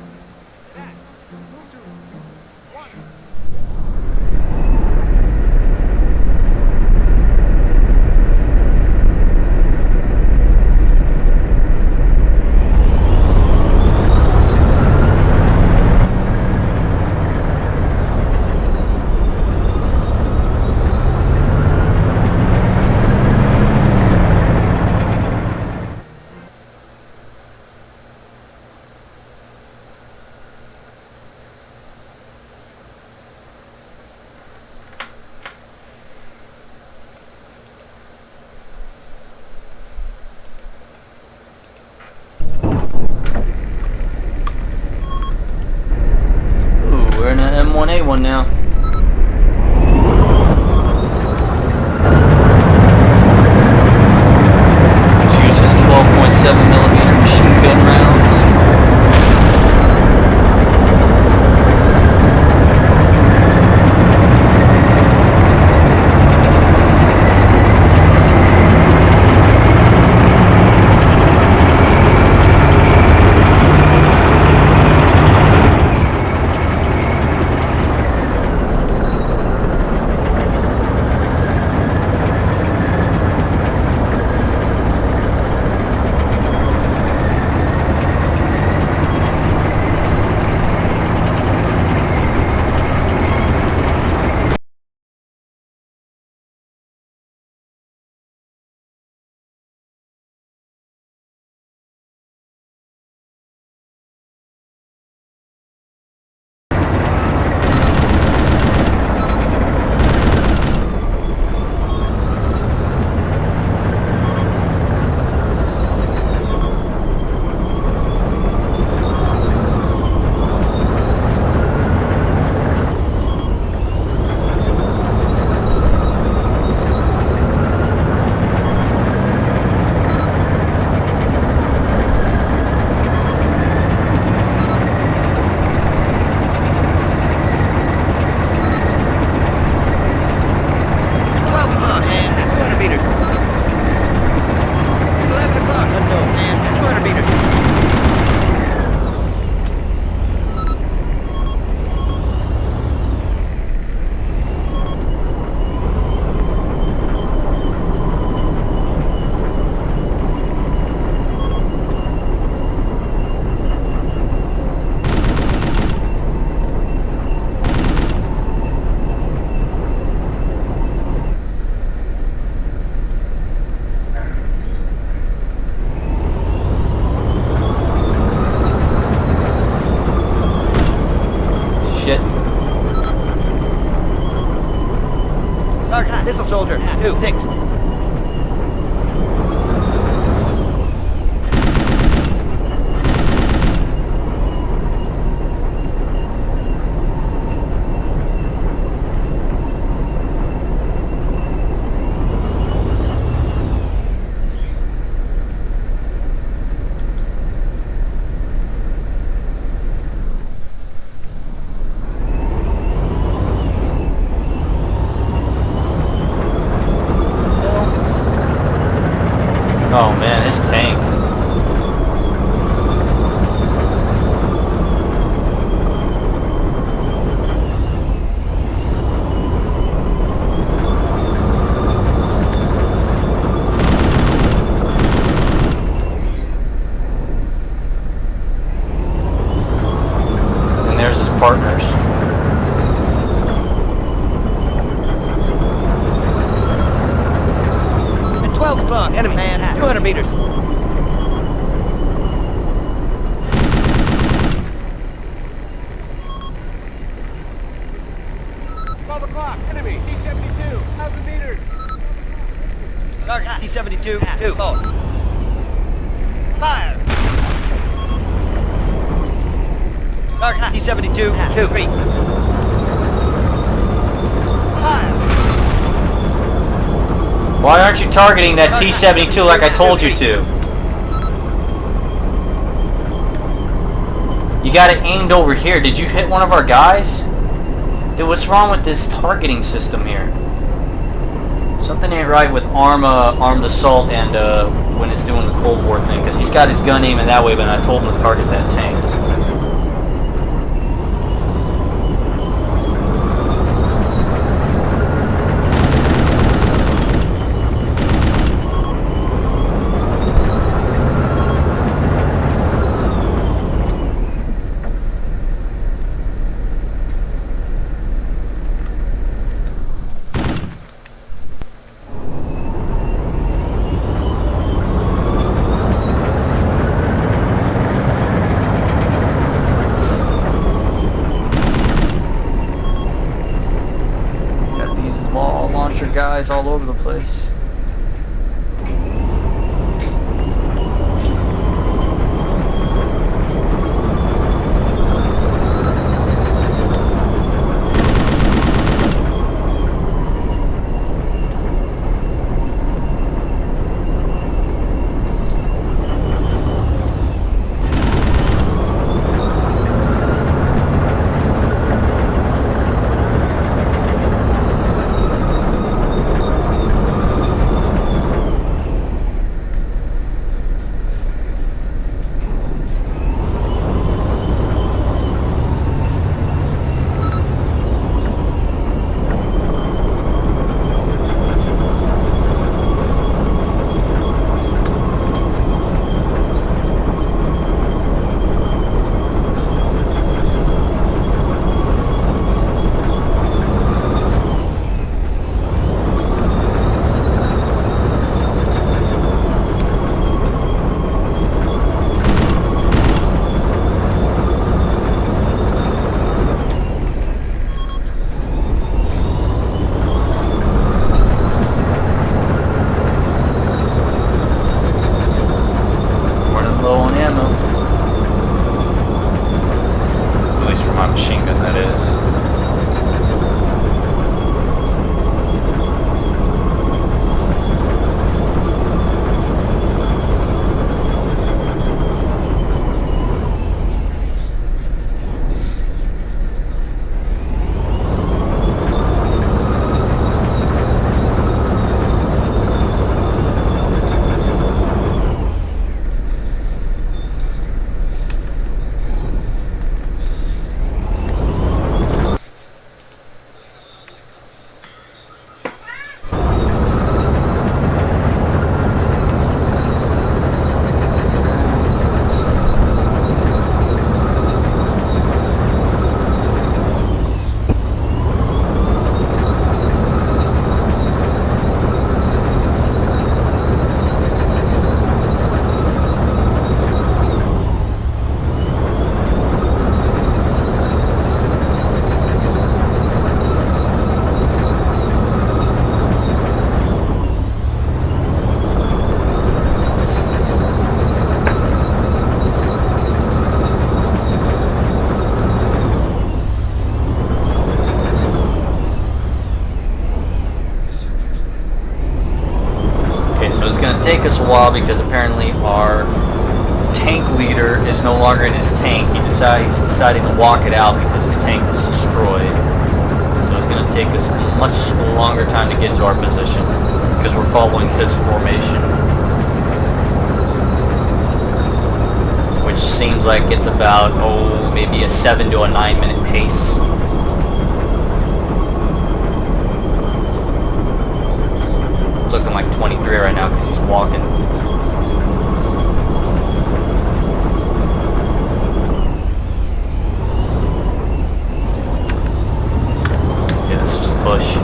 We're in an M1A1 now. Which uses 12.7mm machine gun rounds. Missile soldier. 2-6. Oh man, this tank. And there's his partners. At 12 o'clock, enemy man at 200 meters. Enemy, T-72, 1,000 meters. Target T-72 at 2. Fire! Target T-72 at 2. 3. Fire! Why aren't you targeting that T-72 like I told you to? You got it aimed over here. Did you hit one of our guys? Dude, what's wrong with this targeting system here? Something ain't right with ArmA, Armed Assault, and when it's doing the Cold War thing, because he's got his gun aiming that way, but I told him to target that tank. Guys all over the place. take us a while because apparently our tank leader is no longer in his tank. He's deciding to walk it out because his tank was destroyed. So it's going to take us a much longer time to get to our position because we're following his formation, which seems like it's about, maybe a 7 to a 9 minute pace. It's looking like 23 right now because he's walking. Yeah, this is just a bush.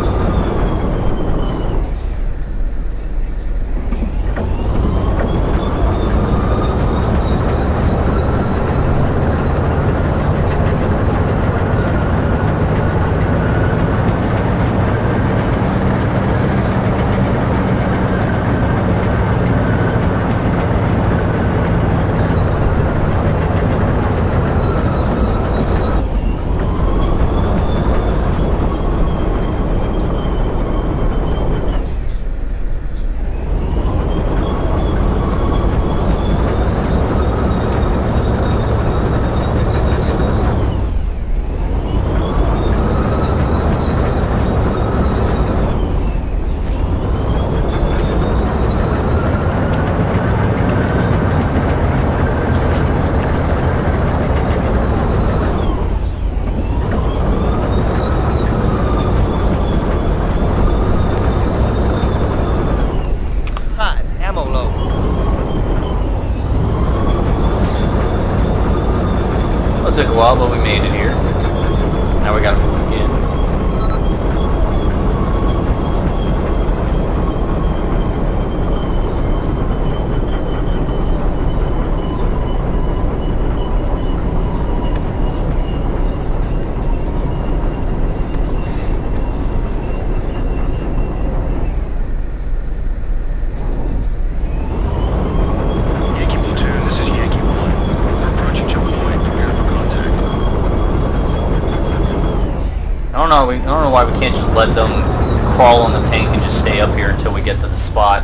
Took a while, but we made it here. Now we gotta move again. Yankee Platoon, this is Yankee 1. We're approaching checkpoint. Prepare for contact. I don't know why we can't just let them crawl on the tank and just stay up here until we get to the spot.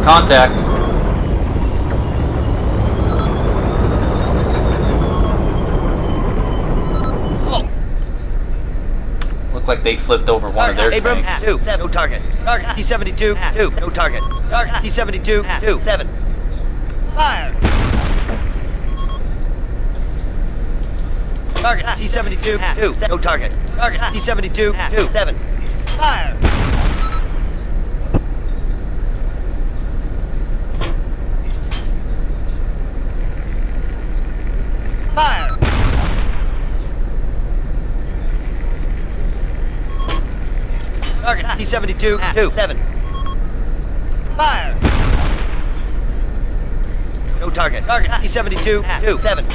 Contact. Look like like they flipped over one of their Abrams, tanks. 2, 7, no target. Target T-72, 2, no target. Target T-72, 2, 7. Fire! Target T-72, 2, no target. Target T-72, 2, 7. Fire! Fire! Target T-72, 2, 7. Fire! No target. Target T-72, 2, 7.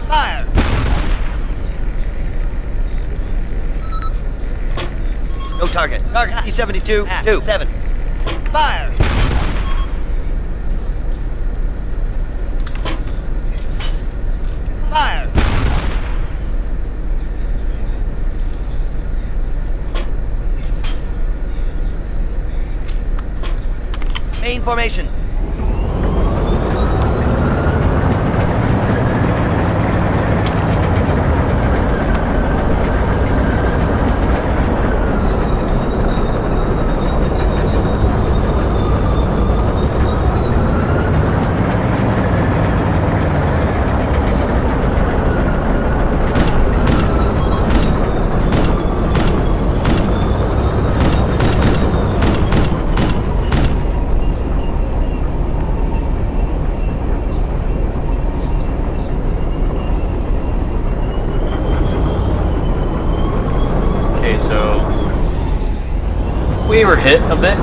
Fire! No target. Target T-72, 2, 7. Fire! Fire! Main formation. We were hit a bit.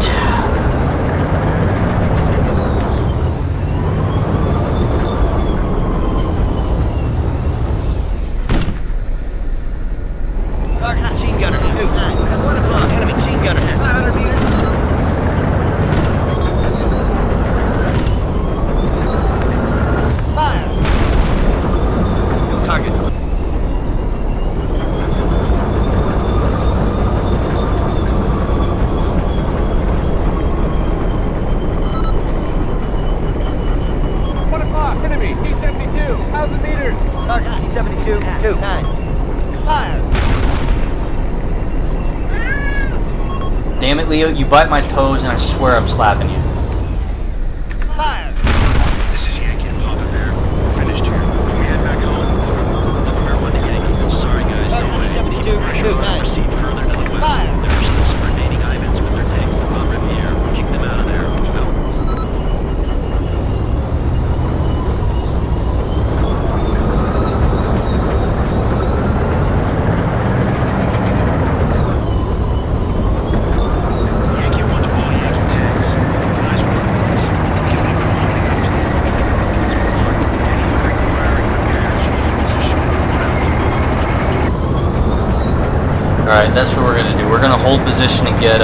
Target machine gunner, 2, 9. At 1 o'clock, enemy machine gunner at 500 meters. Fire! No target. Enemy, T-72, 1,000 meters. Target T-72, 2, 9. Fire! Damn it, Leo, you bite my toes and I swear I'm slapping you. Fire! This is Yankee and Papa Bear. We're finished here. We head back home. Papa Bear 1 to Yankee. Sorry guys, Target no way. T-72, Keep pressure 2, on. 9. Proceed further to the west. Fire! There are still some remaining Ivans with their tanks that bomb in the air. Kick them out of there. Go. Alright, that's what we're gonna do. We're gonna hold position and get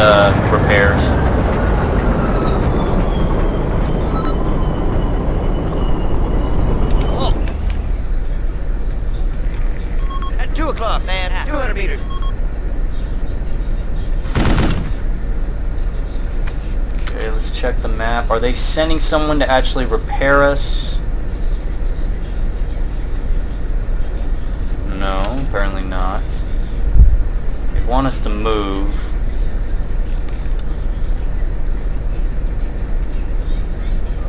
repairs. Oh. At 2 o'clock, man. 200 meters. Okay, let's check the map. Are they sending someone to actually repair us? No, apparently not. They want us to move.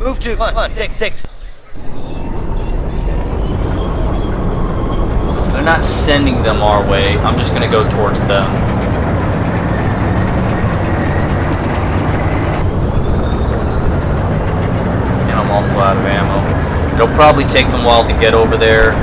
Move to 1-1-6-6. Since they're not sending them our way, I'm just gonna go towards them. And I'm also out of ammo. It'll probably take them a while to get over there.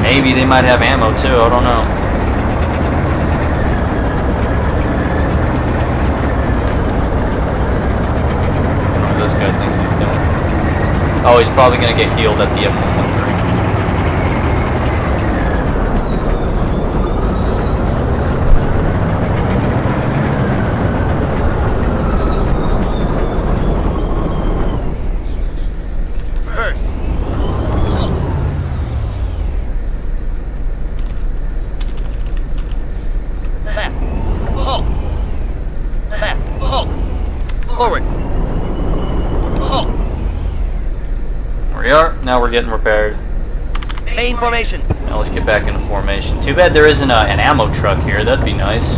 Maybe they might have ammo too, I don't know. I don't know what this guy thinks he's doing. Oh, he's probably gonna get healed at the M113. we are. Now we're getting repaired. Main formation. Now let's get back into formation. Too bad there isn't an ammo truck here. That'd be nice.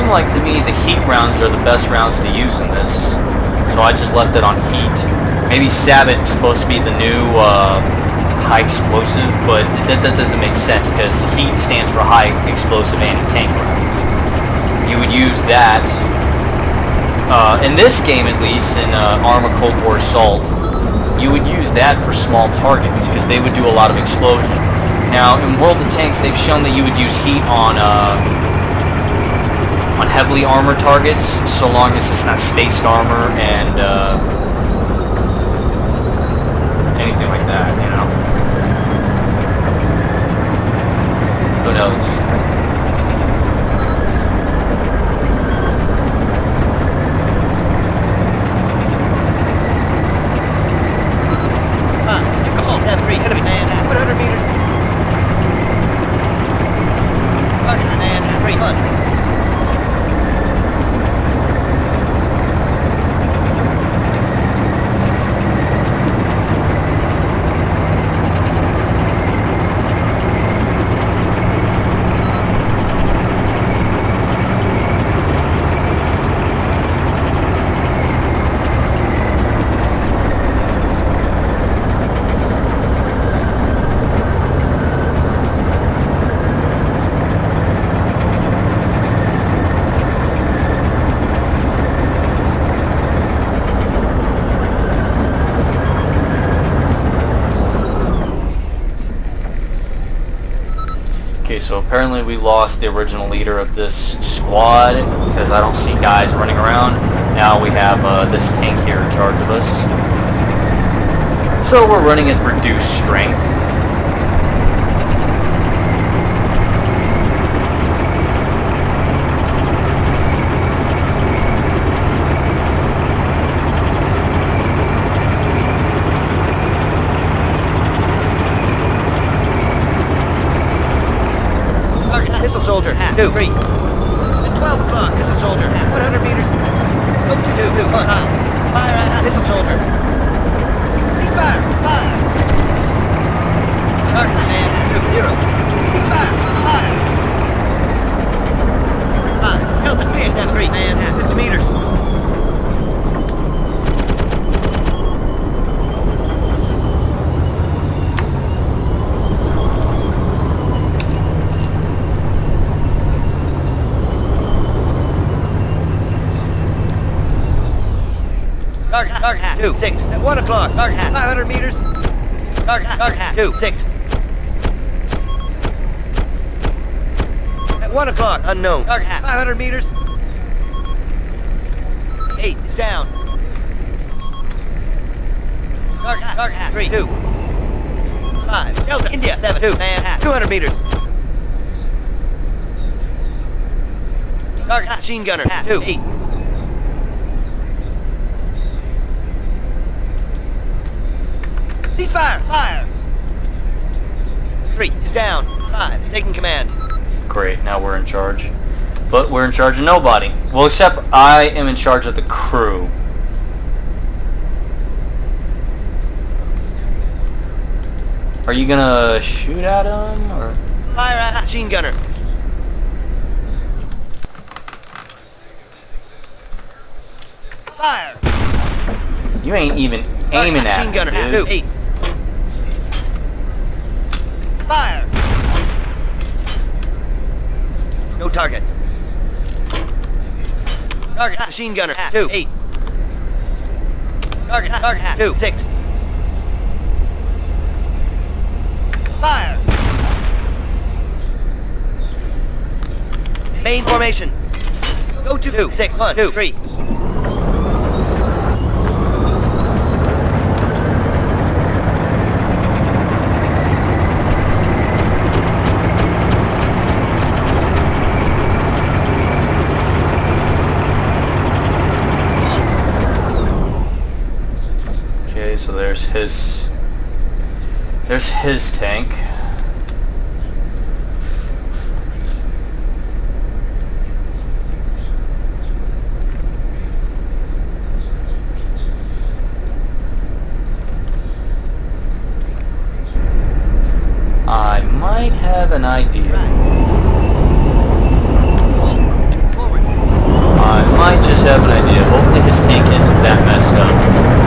Like to me the heat rounds are the best rounds to use in this, so I just left it on heat. Maybe Sabbath's supposed to be the new high explosive, but that doesn't make sense because heat stands for high explosive anti-tank rounds. You would use that in this game, at least in ArmA Cold War Assault. You would use that for small targets because they would do a lot of explosion. Now in World of Tanks, they've shown that you would use heat on heavily armored targets, so long as it's not spaced armor and anything like that, you know. Who knows? Enemy man, 100 meters. Target man, 300. So apparently we lost the original leader of this squad because I don't see guys running around. Now we have this tank here in charge of us. So we're running at reduced strength. Missile soldier, 2, 3. At 12 o'clock, missile soldier, 100 meters. Go to 2, 1, fire at missile soldier. Please fire, fire. Target man, 2, 0. Please fire, fire. Delta clear, that 3 man, 50 meters. Target 2, 6. At 1 o'clock. Target 500 meters. Target 2, 6. At 1 o'clock. Unknown. Target 500 meters. 8 is down. Target 3, 2. 5. Delta India 7, 2. Man 200 meters. Target machine gunner 2, 8. Ceasefire! Fire! 3 is down. 5 taking command. Great, now we're in charge. But we're in charge of nobody. Well, except I am in charge of the crew. Are you gonna shoot at him, or? Fire at machine gunner. Fire! You ain't even aiming at machine gunner, me, dude. 2, 8. Fire! No target. Target machine gunner, 2, 8. Target 2, 6. Fire! Main formation. Go to 2, 6, 1, 2, 3. There's his tank. I might have an idea. I might just have an idea. Hopefully his tank isn't that messed up.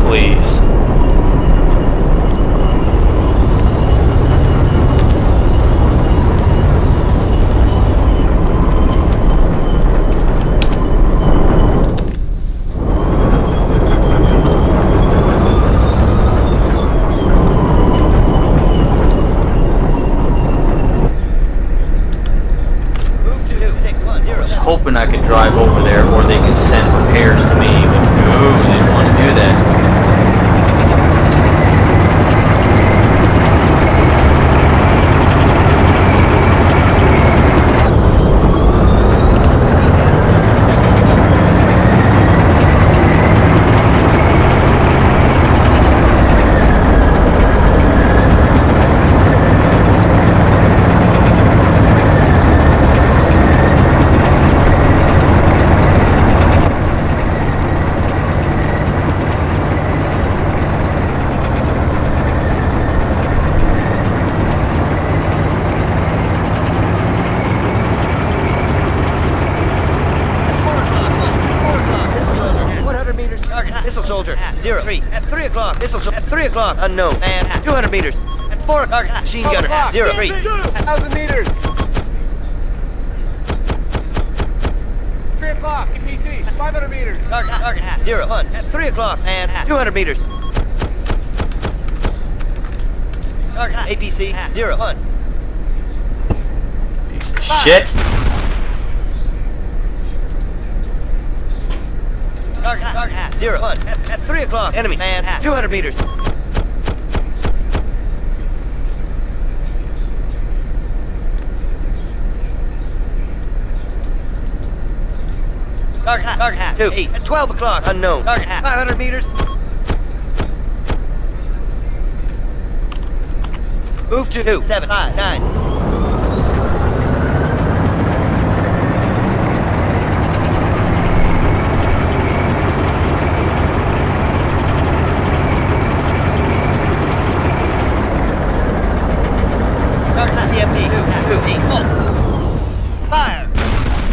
Please. I was hoping I could drive over there, or they could send repairs to me, but no, they didn't want to do that. Missile soldier, 03. At 3 o'clock, missile soldier, at 3 o'clock, unknown. And 200 meters. At 4 o'clock, machine gunner, 03. 1,000 meters. 3 o'clock, EPC, 500 meters. Target, 01. At 3 o'clock, and 200 meters. Target, APC, 01. Piece of shit. Target, 01. At 3 o'clock, enemy, and 200 meters. Target, 2, 8. At 12 o'clock, unknown. Target, 500 meters. Move to 2, 7, 5, 9. Fire!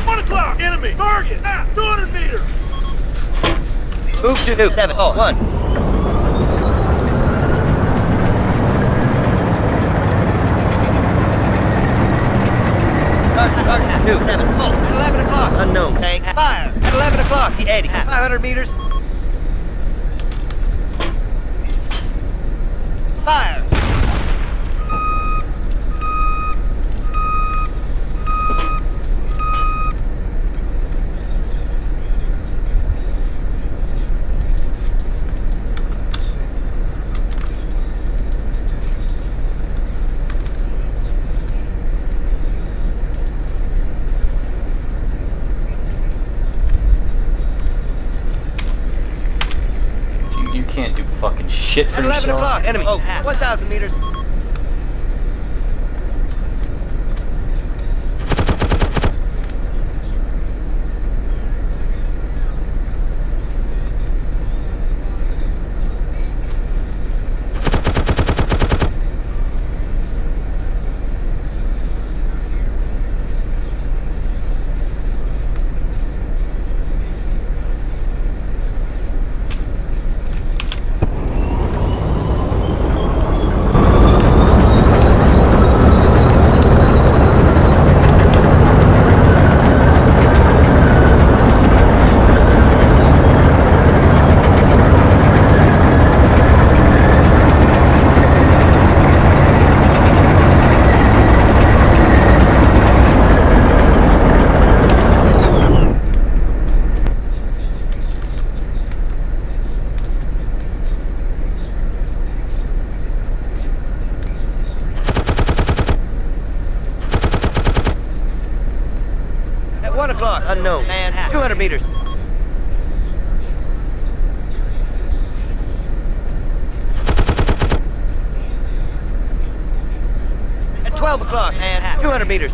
1 o'clock, enemy, target, 200 meters! Move to 2, 7, 1. Target, 2, 7, at 11 o'clock, unknown, tank, fire! At 11 o'clock, the Eddie, 500 meters. Fire! You can't do fucking shit for At 11 yourself. o'clock, enemy, 1,000 meters. unknown. Manhattan. 200 meters. At 12 o'clock, Manhattan. 200 meters.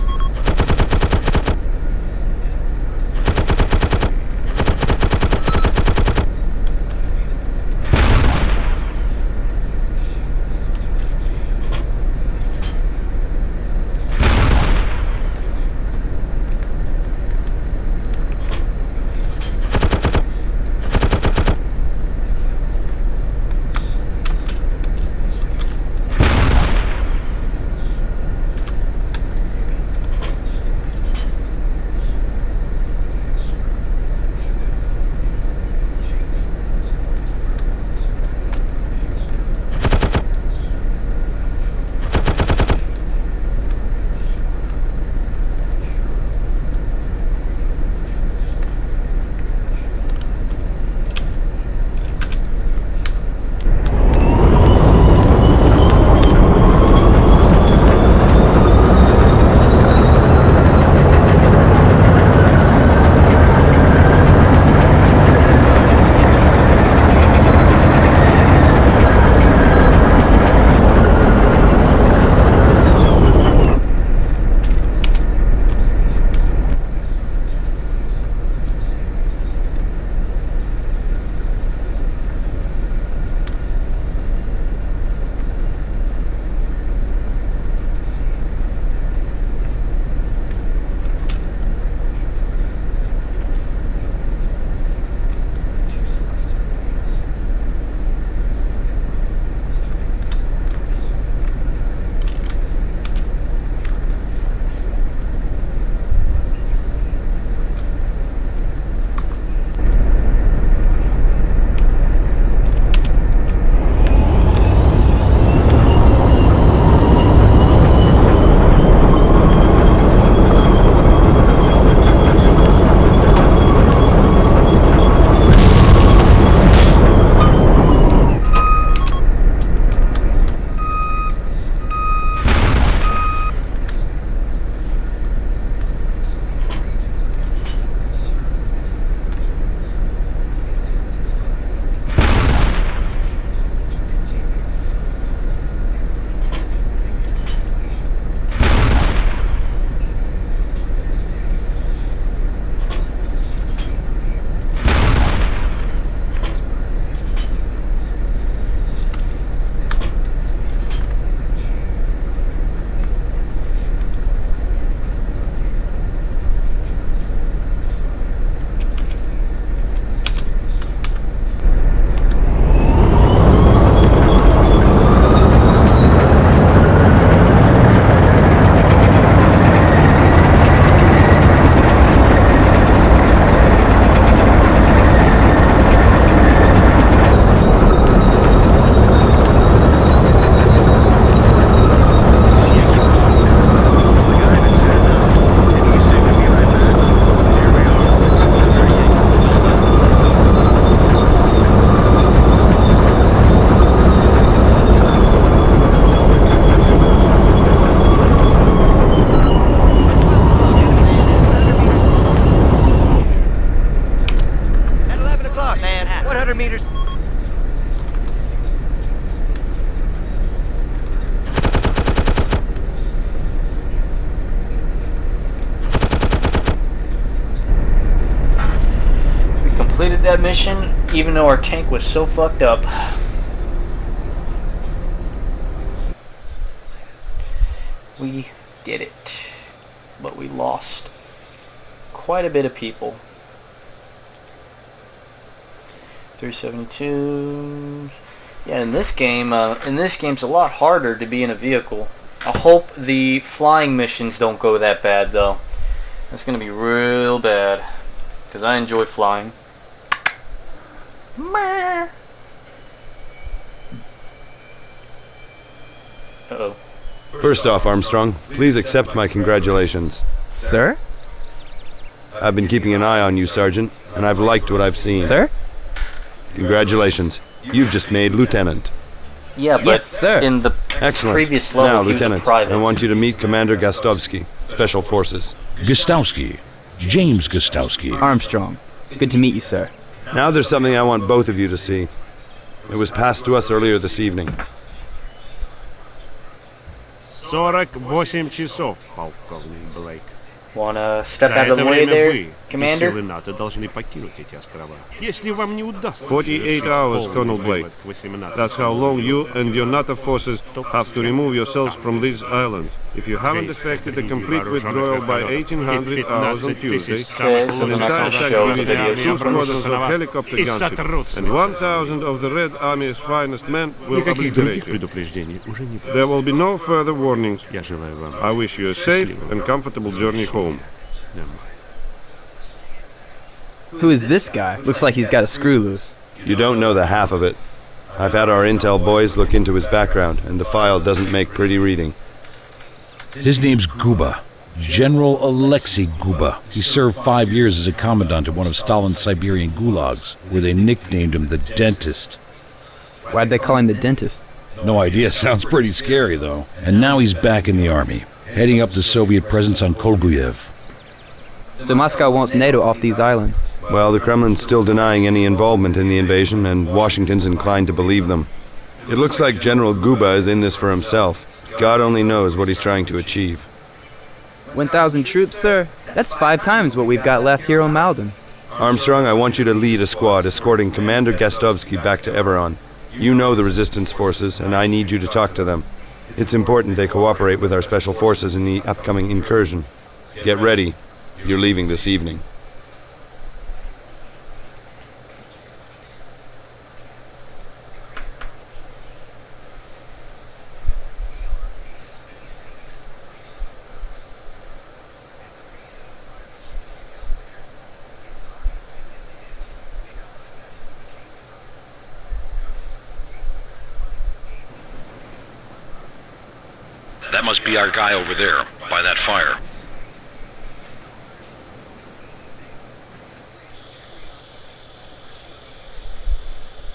completed that mission, even though our tank was so fucked up. We did it, but we lost quite a bit of people. 372. Yeah, in this game's a lot harder to be in a vehicle. I hope the flying missions don't go that bad though. That's gonna be real bad, because I enjoy flying. Uh-oh. First off, Armstrong, please accept my congratulations. Sir? I've been keeping an eye on you, Sergeant, and I've liked what I've seen. Sir? Congratulations. You've just made Lieutenant. Yeah, but yes, sir. In the Excellent. previous level, now, he Lieutenant, was a private. I want you to meet Commander Gastovsky, Special Forces. Gostowski. James Gostowski. Armstrong. Good to meet you, sir. Now there's something I want both of you to see. It was passed to us earlier this evening. 48 часов, полковник Блейк. Wanna step out of the way there, Commander? Силы НАТО должны покинуть эти острова. Если вам не удастся... 48 hours, Colonel Blake. That's how long you and your NATO forces have to remove yourselves from these islands. If you haven't effected a complete withdrawal by 1800 hours on Tuesday, Okay, so they're not gonna show the video 2 squadrons sequence. of helicopter gunships and 1,000 of the Red Army's finest men will obliterate you. There will be no further warnings. I wish you a safe and comfortable journey home. Who is this guy? Looks like he's got a screw loose. You don't know the half of it. I've had our intel boys look into his background, and the file doesn't make pretty reading. His name's Guba. General Alexei Guba. He served 5 years as a commandant at one of Stalin's Siberian gulags, where they nicknamed him the Dentist. Why'd they call him the dentist? No idea. Sounds pretty scary, though. And now he's back in the army, heading up the Soviet presence on Kolguyev. So Moscow wants NATO off these islands. Well, the Kremlin's still denying any involvement in the invasion, and Washington's inclined to believe them. It looks like General Guba is in this for himself. God only knows what he's trying to achieve. 1,000 troops, sir? That's 5 times what we've got left here on Malden. Armstrong, I want you to lead a squad escorting Commander Gastovsky back to Everon. You know the resistance forces, and I need you to talk to them. It's important they cooperate with our special forces in the upcoming incursion. Get ready. You're leaving this evening. That must be our guy over there, by that fire.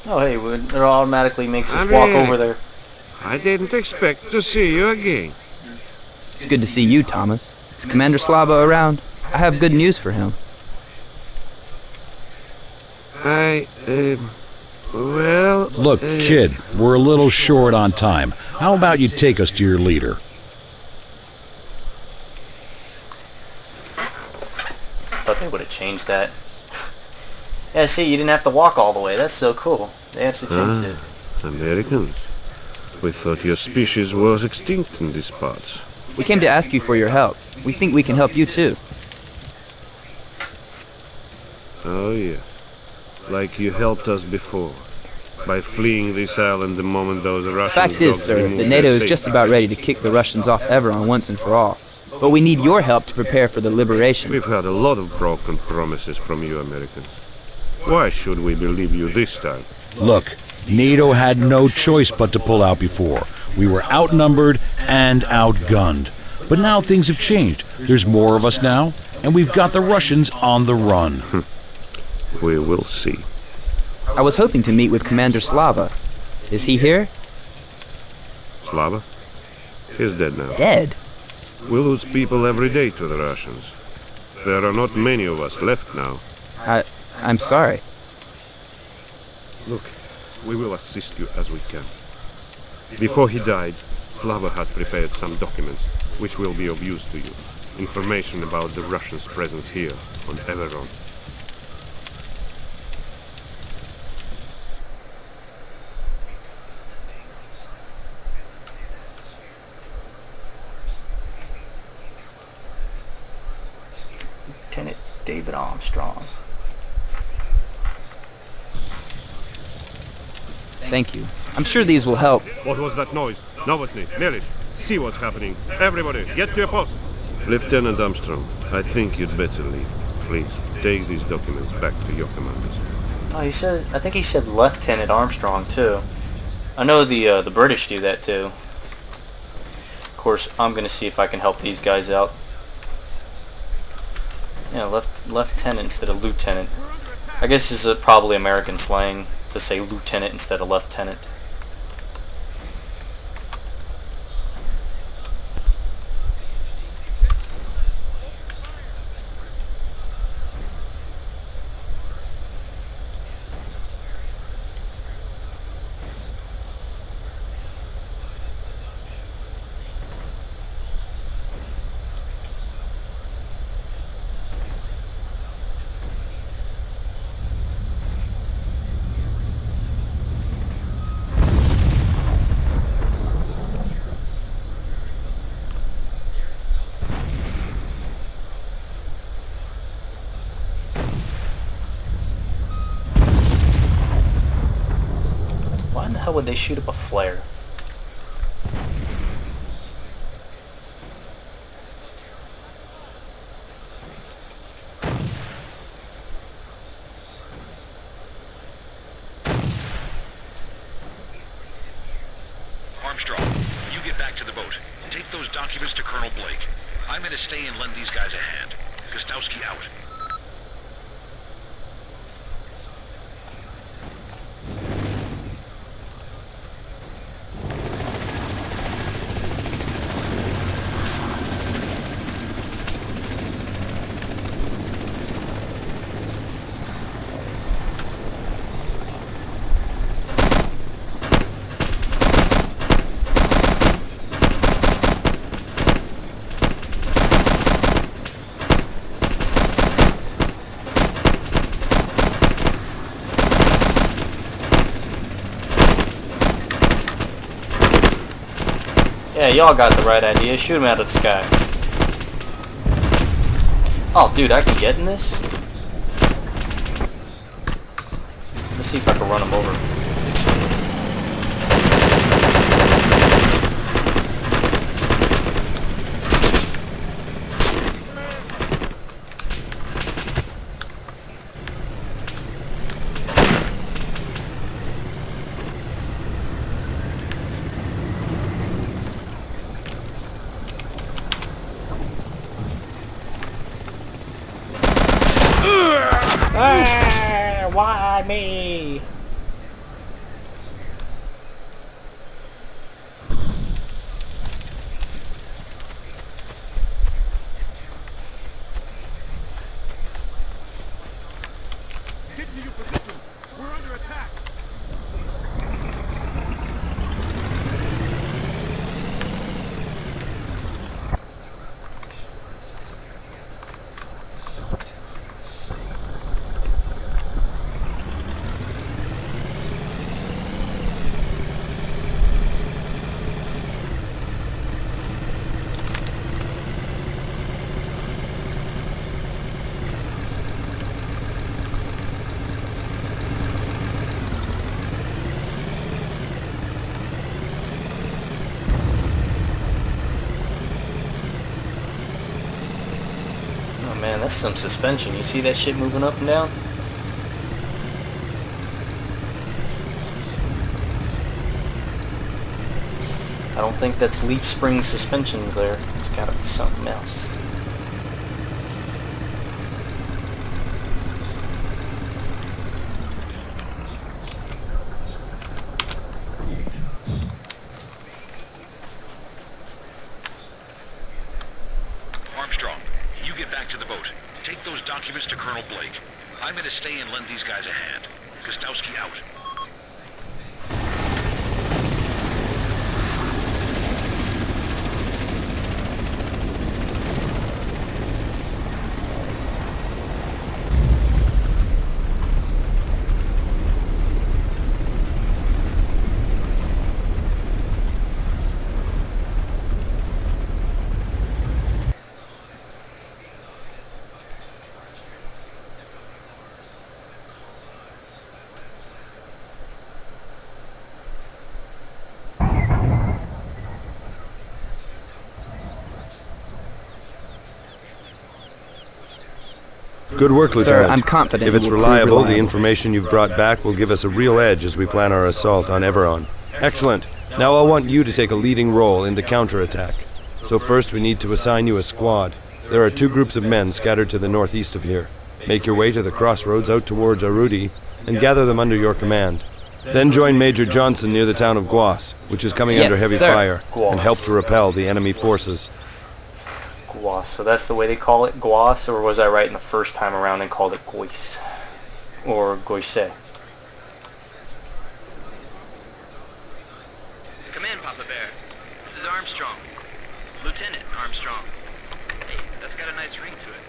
Oh, hey, it automatically makes us walk over there. I didn't expect to see you again. It's good to see you, Thomas. Is Commander Slava around? I have good news for him. Well... Look, kid, we're a little short on time. How about you take us to your leader? Thought they would have changed that. Yeah, see, you didn't have to walk all the way. That's so cool. They actually changed it. Americans. We thought your species was extinct in these parts. We came to ask you for your help. We think we can help you too. Oh, yes. Like you helped us before. By fleeing this island the moment those Russians... Fact is, sir, that NATO is just about ready to kick the Russians off Everon once and for all. But we need your help to prepare for the liberation. We've had a lot of broken promises from you Americans. Why should we believe you this time? Look, NATO had no choice but to pull out before. We were outnumbered and outgunned. But now things have changed. There's more of us now, and we've got the Russians on the run. We will see. I was hoping to meet with Commander Slava. Is he here? Slava? He's dead now. Dead? We lose people every day to the Russians. There are not many of us left now. I'm sorry. Look, we will assist you as we can. Before he died, Slava had prepared some documents which will be of use to you. Information about the Russians' presence here on Everon. Lieutenant David Armstrong. Thank you. I'm sure these will help. What was that noise? Novotny, Melish, see what's happening. Everybody, get to your post. Lieutenant Armstrong, I think you'd better leave. Please, take these documents back to your commanders. Oh, I think he said Lieutenant Armstrong, too. I know the British do that, too. Of course, I'm going to see if I can help these guys out. Yeah, lieutenant instead of lieutenant. I guess this is probably American slang to say lieutenant instead of lieutenant. hell would they shoot up a flare? Armstrong, you get back to the boat. Take those documents to Colonel Blake. I'm gonna stay and lend these guys a hand. Gostowski out. Yeah, y'all got the right idea. Shoot him out of the sky. Oh, dude, I can get in this? Let's see if I can run him over. Why me? Get to your position. We're under attack. Man, that's some suspension. You see that shit moving up and down? I don't think that's leaf spring suspensions there. It's gotta be something else. Armstrong, you get back to the boat. Take those documents to Colonel Blake. I'm gonna stay and lend these guys a hand. Gostowski out. Good work, Lieutenant. Sir, I'm confident If it's it will prove reliable, the reliable. information you've brought back will give us a real edge as we plan our assault on Everon. Excellent. Now I want you to take a leading role in the counterattack. So first we need to assign you a squad. There are 2 groups of men scattered to the northeast of here. Make your way to the crossroads out towards Arudi and gather them under your command. Then join Major Johnson near the town of Guas, which is coming Yes, under heavy sir. fire, and help to repel the enemy forces. Guas. So that's the way they call it, Guas, or was I right in the first time around and called it Gois? Or Goise? Come in, Papa Bear. This is Armstrong. Lieutenant Armstrong. Hey, that's got a nice ring to it.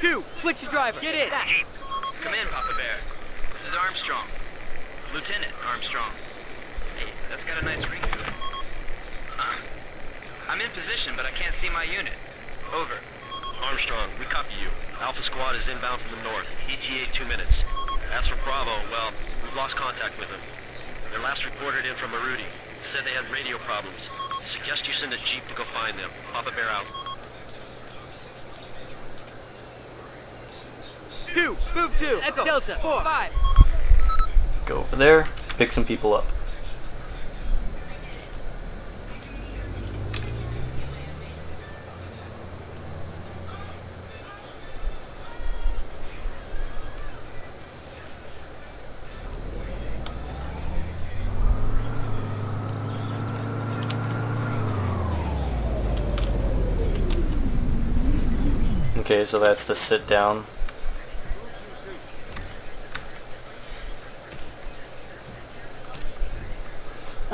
Dude, switch the driver. Get in! Come in, Papa Bear. This is Armstrong. Lieutenant Armstrong. Hey, that's got a nice ring to it. I'm in position, but I can't see my unit. Over. Armstrong, we copy you. Alpha Squad is inbound from the north. ETA 2 minutes. As for Bravo, well, we've lost contact with him. Their last reported in from Marudi. Said they had radio problems. Suggest you send a jeep to go find them. Papa Bear out. 2, move 2, Echo, Delta, 4, 5. Go over there, pick some people up. Okay, so that's the sit down.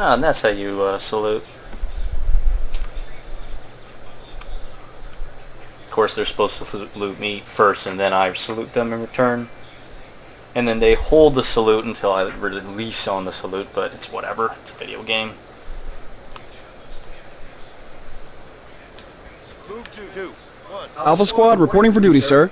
Ah, and that's how you salute. Of course, they're supposed to salute me first, and then I salute them in return. And then they hold the salute until I release on the salute, but it's whatever. It's a video game. Alpha Squad reporting for duty, sir.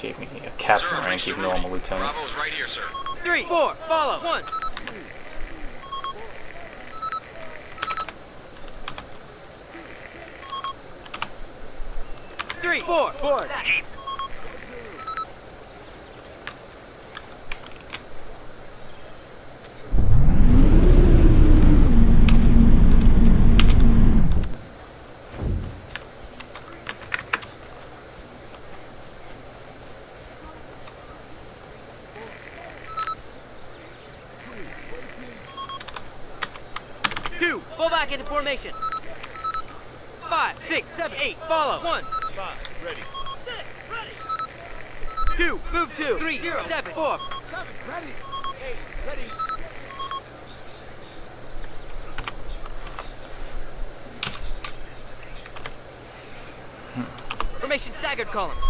Gave me a captain rank, even though I'm a lieutenant. Bravo's right here, sir. 3, 4, follow, 1. 3, 4, 4. Fall back into formation. 5, 6, 7, 8, follow. 1. 5, ready. 2, move 2. 3, 0, 7, 4. 7, ready. 8, ready. Formation staggered columns.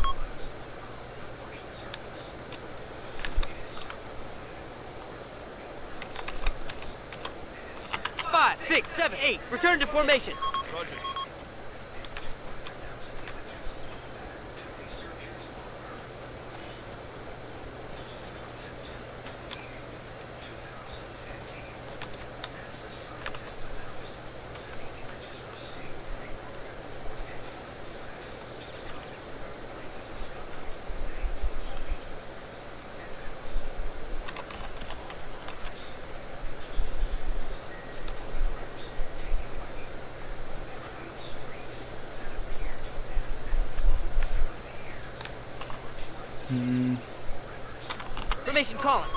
5, 6, 7, 8. Return to formation. Roger. Formation column.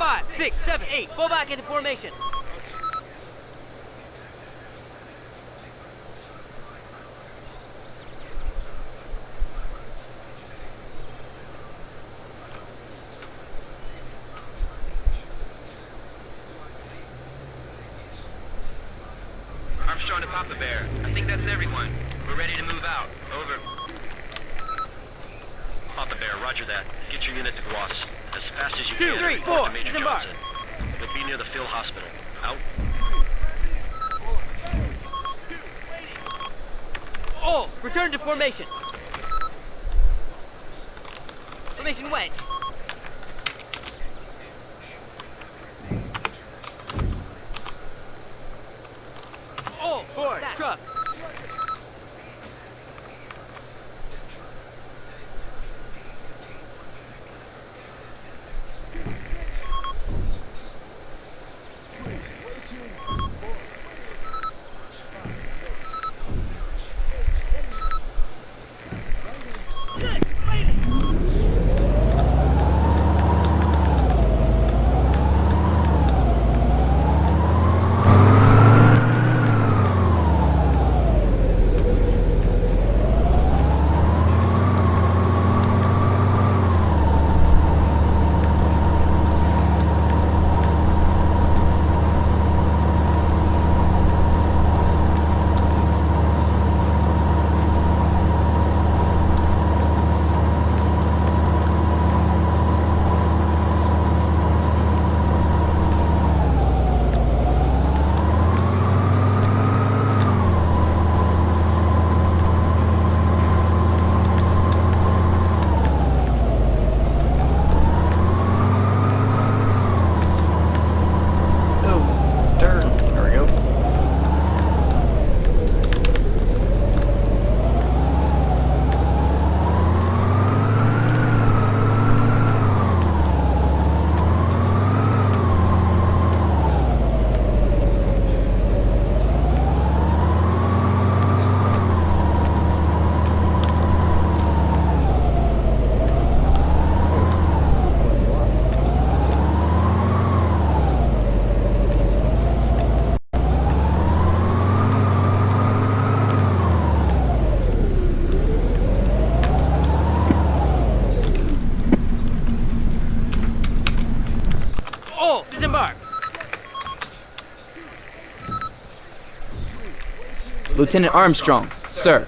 Five, 6, 7, 8. Fall back into formation. Armstrong to Papa Bear. I think that's everyone. We're ready to move out. Over. Papa Bear, roger that. Get your unit to Guas. As fast as you 2, can. 3, Report 4. to Major Embark. Johnson. They'll be near the Phil Hospital. Out. All, return to formation. Formation wedge. All, that truck. All disembark. Lieutenant Armstrong, sir.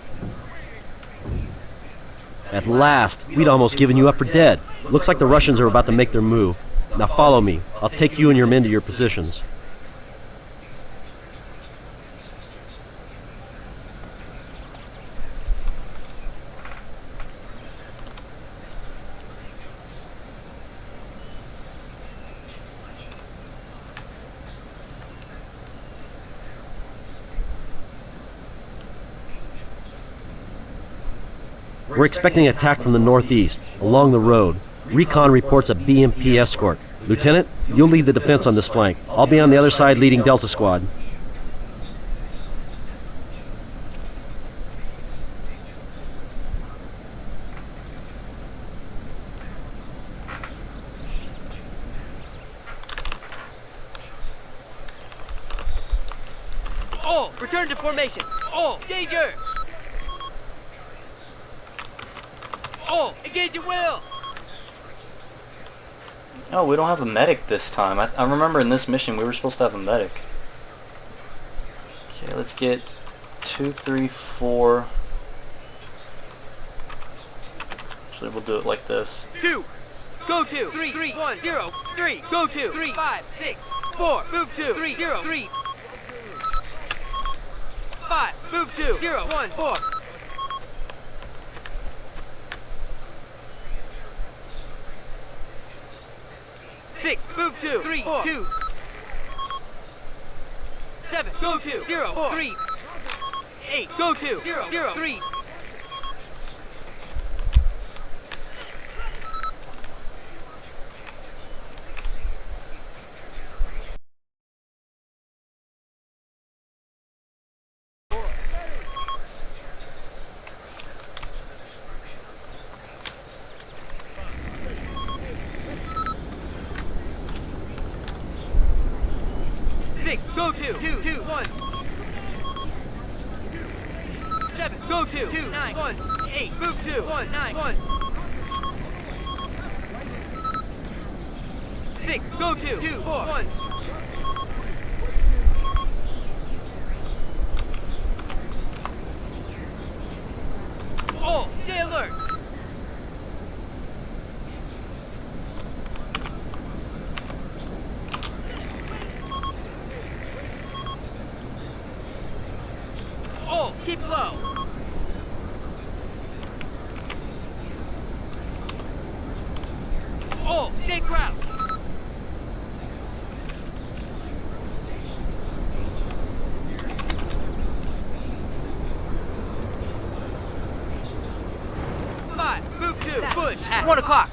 At last, we'd almost given you up for dead. Looks like the Russians are about to make their move. Now follow me. I'll take you and your men to your positions. We're expecting an attack from the northeast, along the road. Recon reports a BMP escort. Lieutenant, you'll lead the defense on this flank. I'll be on the other side leading Delta Squad. All return to formation. All danger. All engage at will. Oh, we don't have a medic this time. I remember in this mission we were supposed to have a medic. Okay, let's get 2, 3, 4. Actually, we'll do it like this. 2. Go to 3, 3, 1, 0, 3. Go to 3, 5, 6, 4. Move to 3, 0, 3. 5. Move to 0, 1, 4. 6. Move to 3, 4, 2. 7. Go to 0, 4, 3. 8. Go to 0, 0, 3. 6. Go to 2, 2, 1. 7. Go to 2, 9, 1. 8. Move to 1, 9, 1. 6. Go to 2, 4, 1. All stay alert. All keep low. All stay crouched. Move to push at 1 o'clock.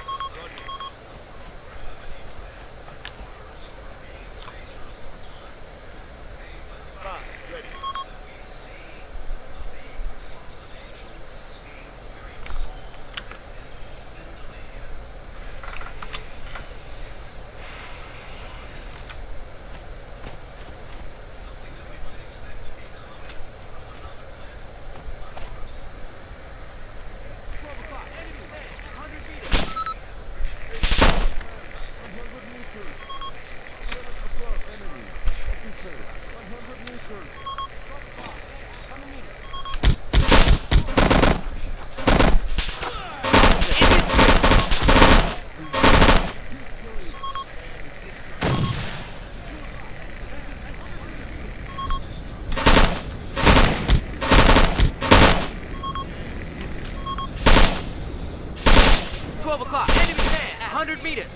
Enemy man at 100 meters.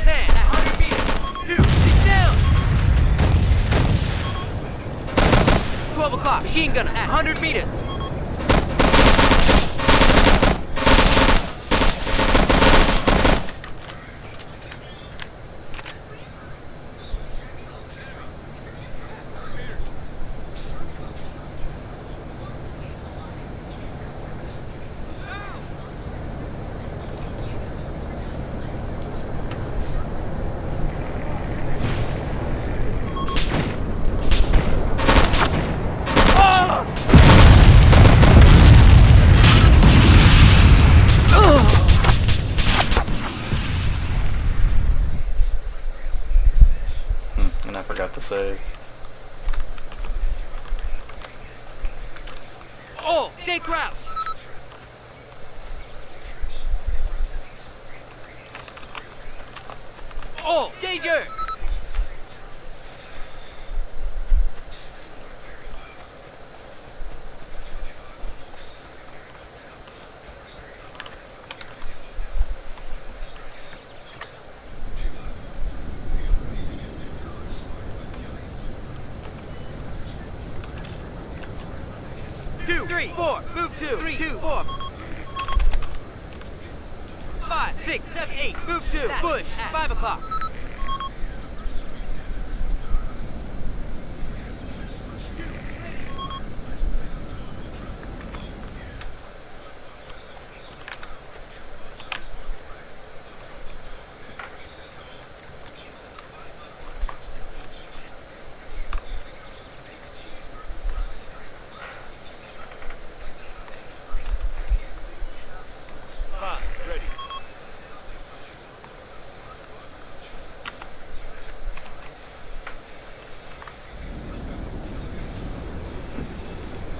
Man at 100 meters. 2, he's down. 12 o'clock, machine gunner at 100 meters. All, stay crouched. All, danger. Two, three, four, move two, three, two, four. 5, 6, 7, 8, move two, push, 5 o'clock.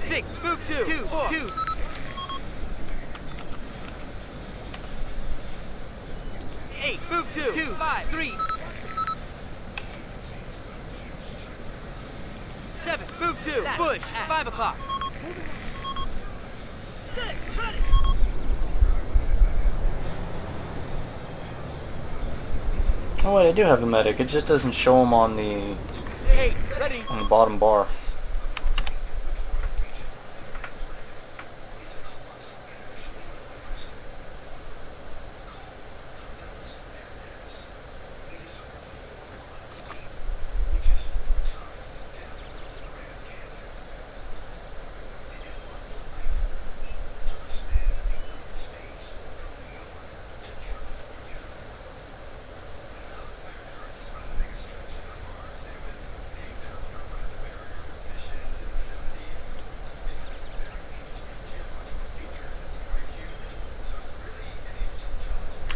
Six, move two, two, four. Two. Eight, move two, two, 5, 3. 7, move two, push, 5 o'clock. Oh wait, I do have a medic. It just doesn't show him on the bottom bar.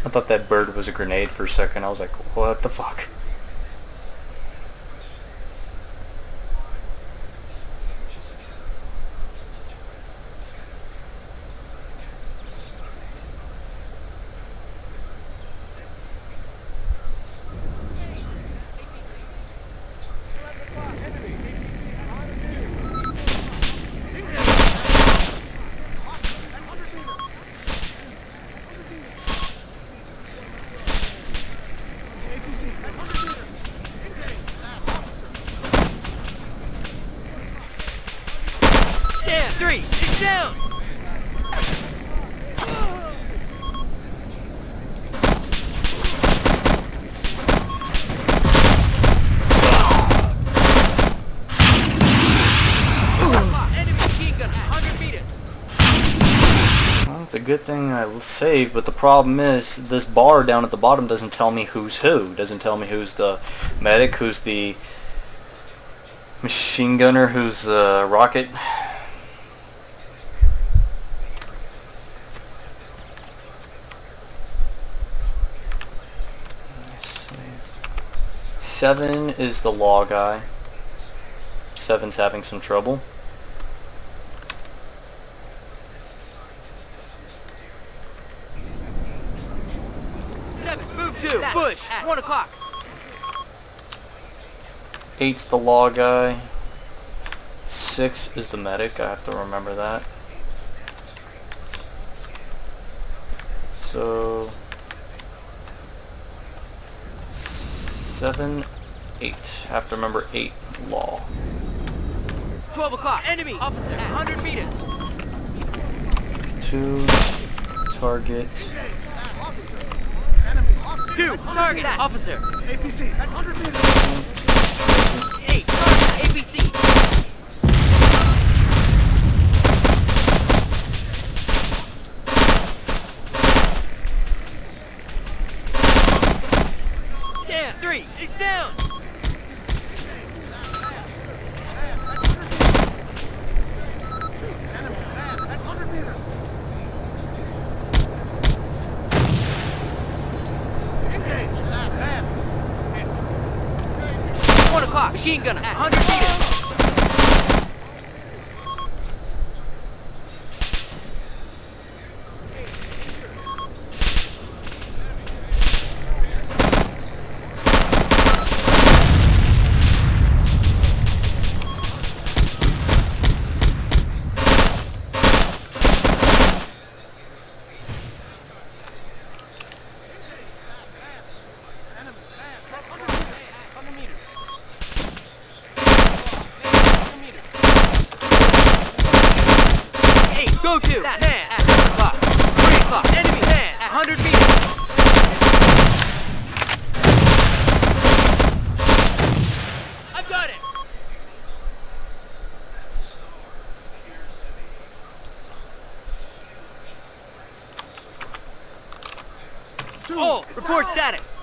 I thought that bird was a grenade for a second. I was like, what the fuck? Damn, 3, it's down. Enemy machine gun at 100 meters. Well, it's a good thing I saved, but the problem is this bar down at the bottom doesn't tell me who's who. Doesn't tell me who's the medic, who's the machine gunner, who's the rocket. Seven is the law guy. Seven's having some trouble. Move two, push, 1 o'clock. Eight's the law guy. 6 is the medic. I have to remember that. So 7, 8. I have to remember 8 law. 12 o'clock. Enemy officer at 100 meters. 2 target. 2 target officer. APC at 100 meters. 8 target APC. Damn, 3, it's down. Machine gunner at 100 meters. All, report status.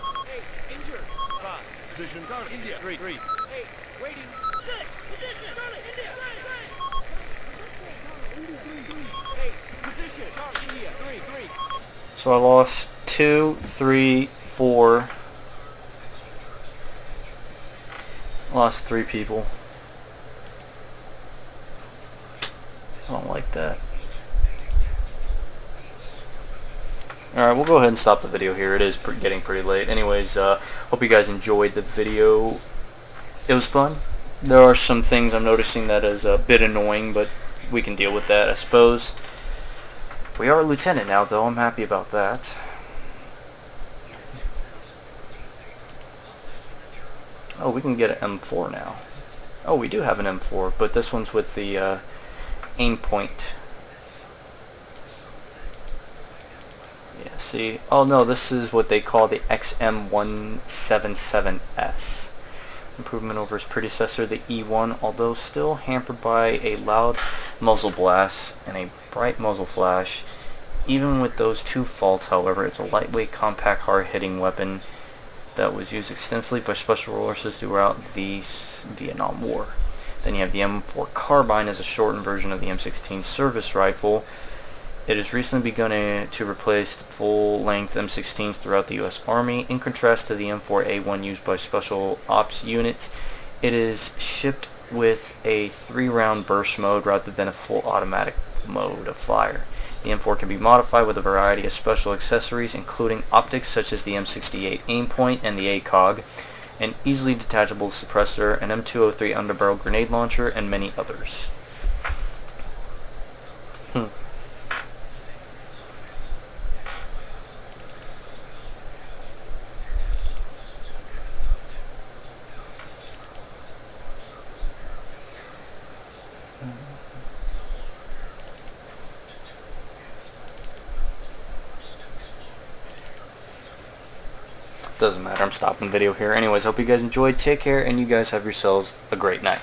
So I lost 2, 3, 4. Lost 3 people. I don't like that. Alright, we'll go ahead and stop the video here. It is getting pretty late. Anyways, hope you guys enjoyed the video. It was fun. There are some things I'm noticing that is a bit annoying, but we can deal with that, I suppose. We are a lieutenant now, though. I'm happy about that. Oh, we can get an M4 now. Oh, we do have an M4, but this one's with the aim point. Yeah, see? Oh no, this is what they call the XM177S. Improvement over his predecessor, the E1, although still hampered by a loud muzzle blast and a bright muzzle flash. Even with those two faults, however, it's a lightweight, compact, hard-hitting weapon that was used extensively by special forces throughout the Vietnam War. Then you have the M4 carbine as a shortened version of the M16 service rifle. It has recently begun to replace the full-length M16s throughout the U.S. Army. In contrast to the M4A1 used by special ops units, it is shipped with a 3-round burst mode rather than a full automatic mode of fire. The M4 can be modified with a variety of special accessories, including optics such as the M68 aim point and the ACOG, an easily detachable suppressor, an M203 underbarrel grenade launcher, and many others. Doesn't matter, I'm stopping the video here. Anyways, hope you guys enjoyed. Take care, and you guys have yourselves a great night.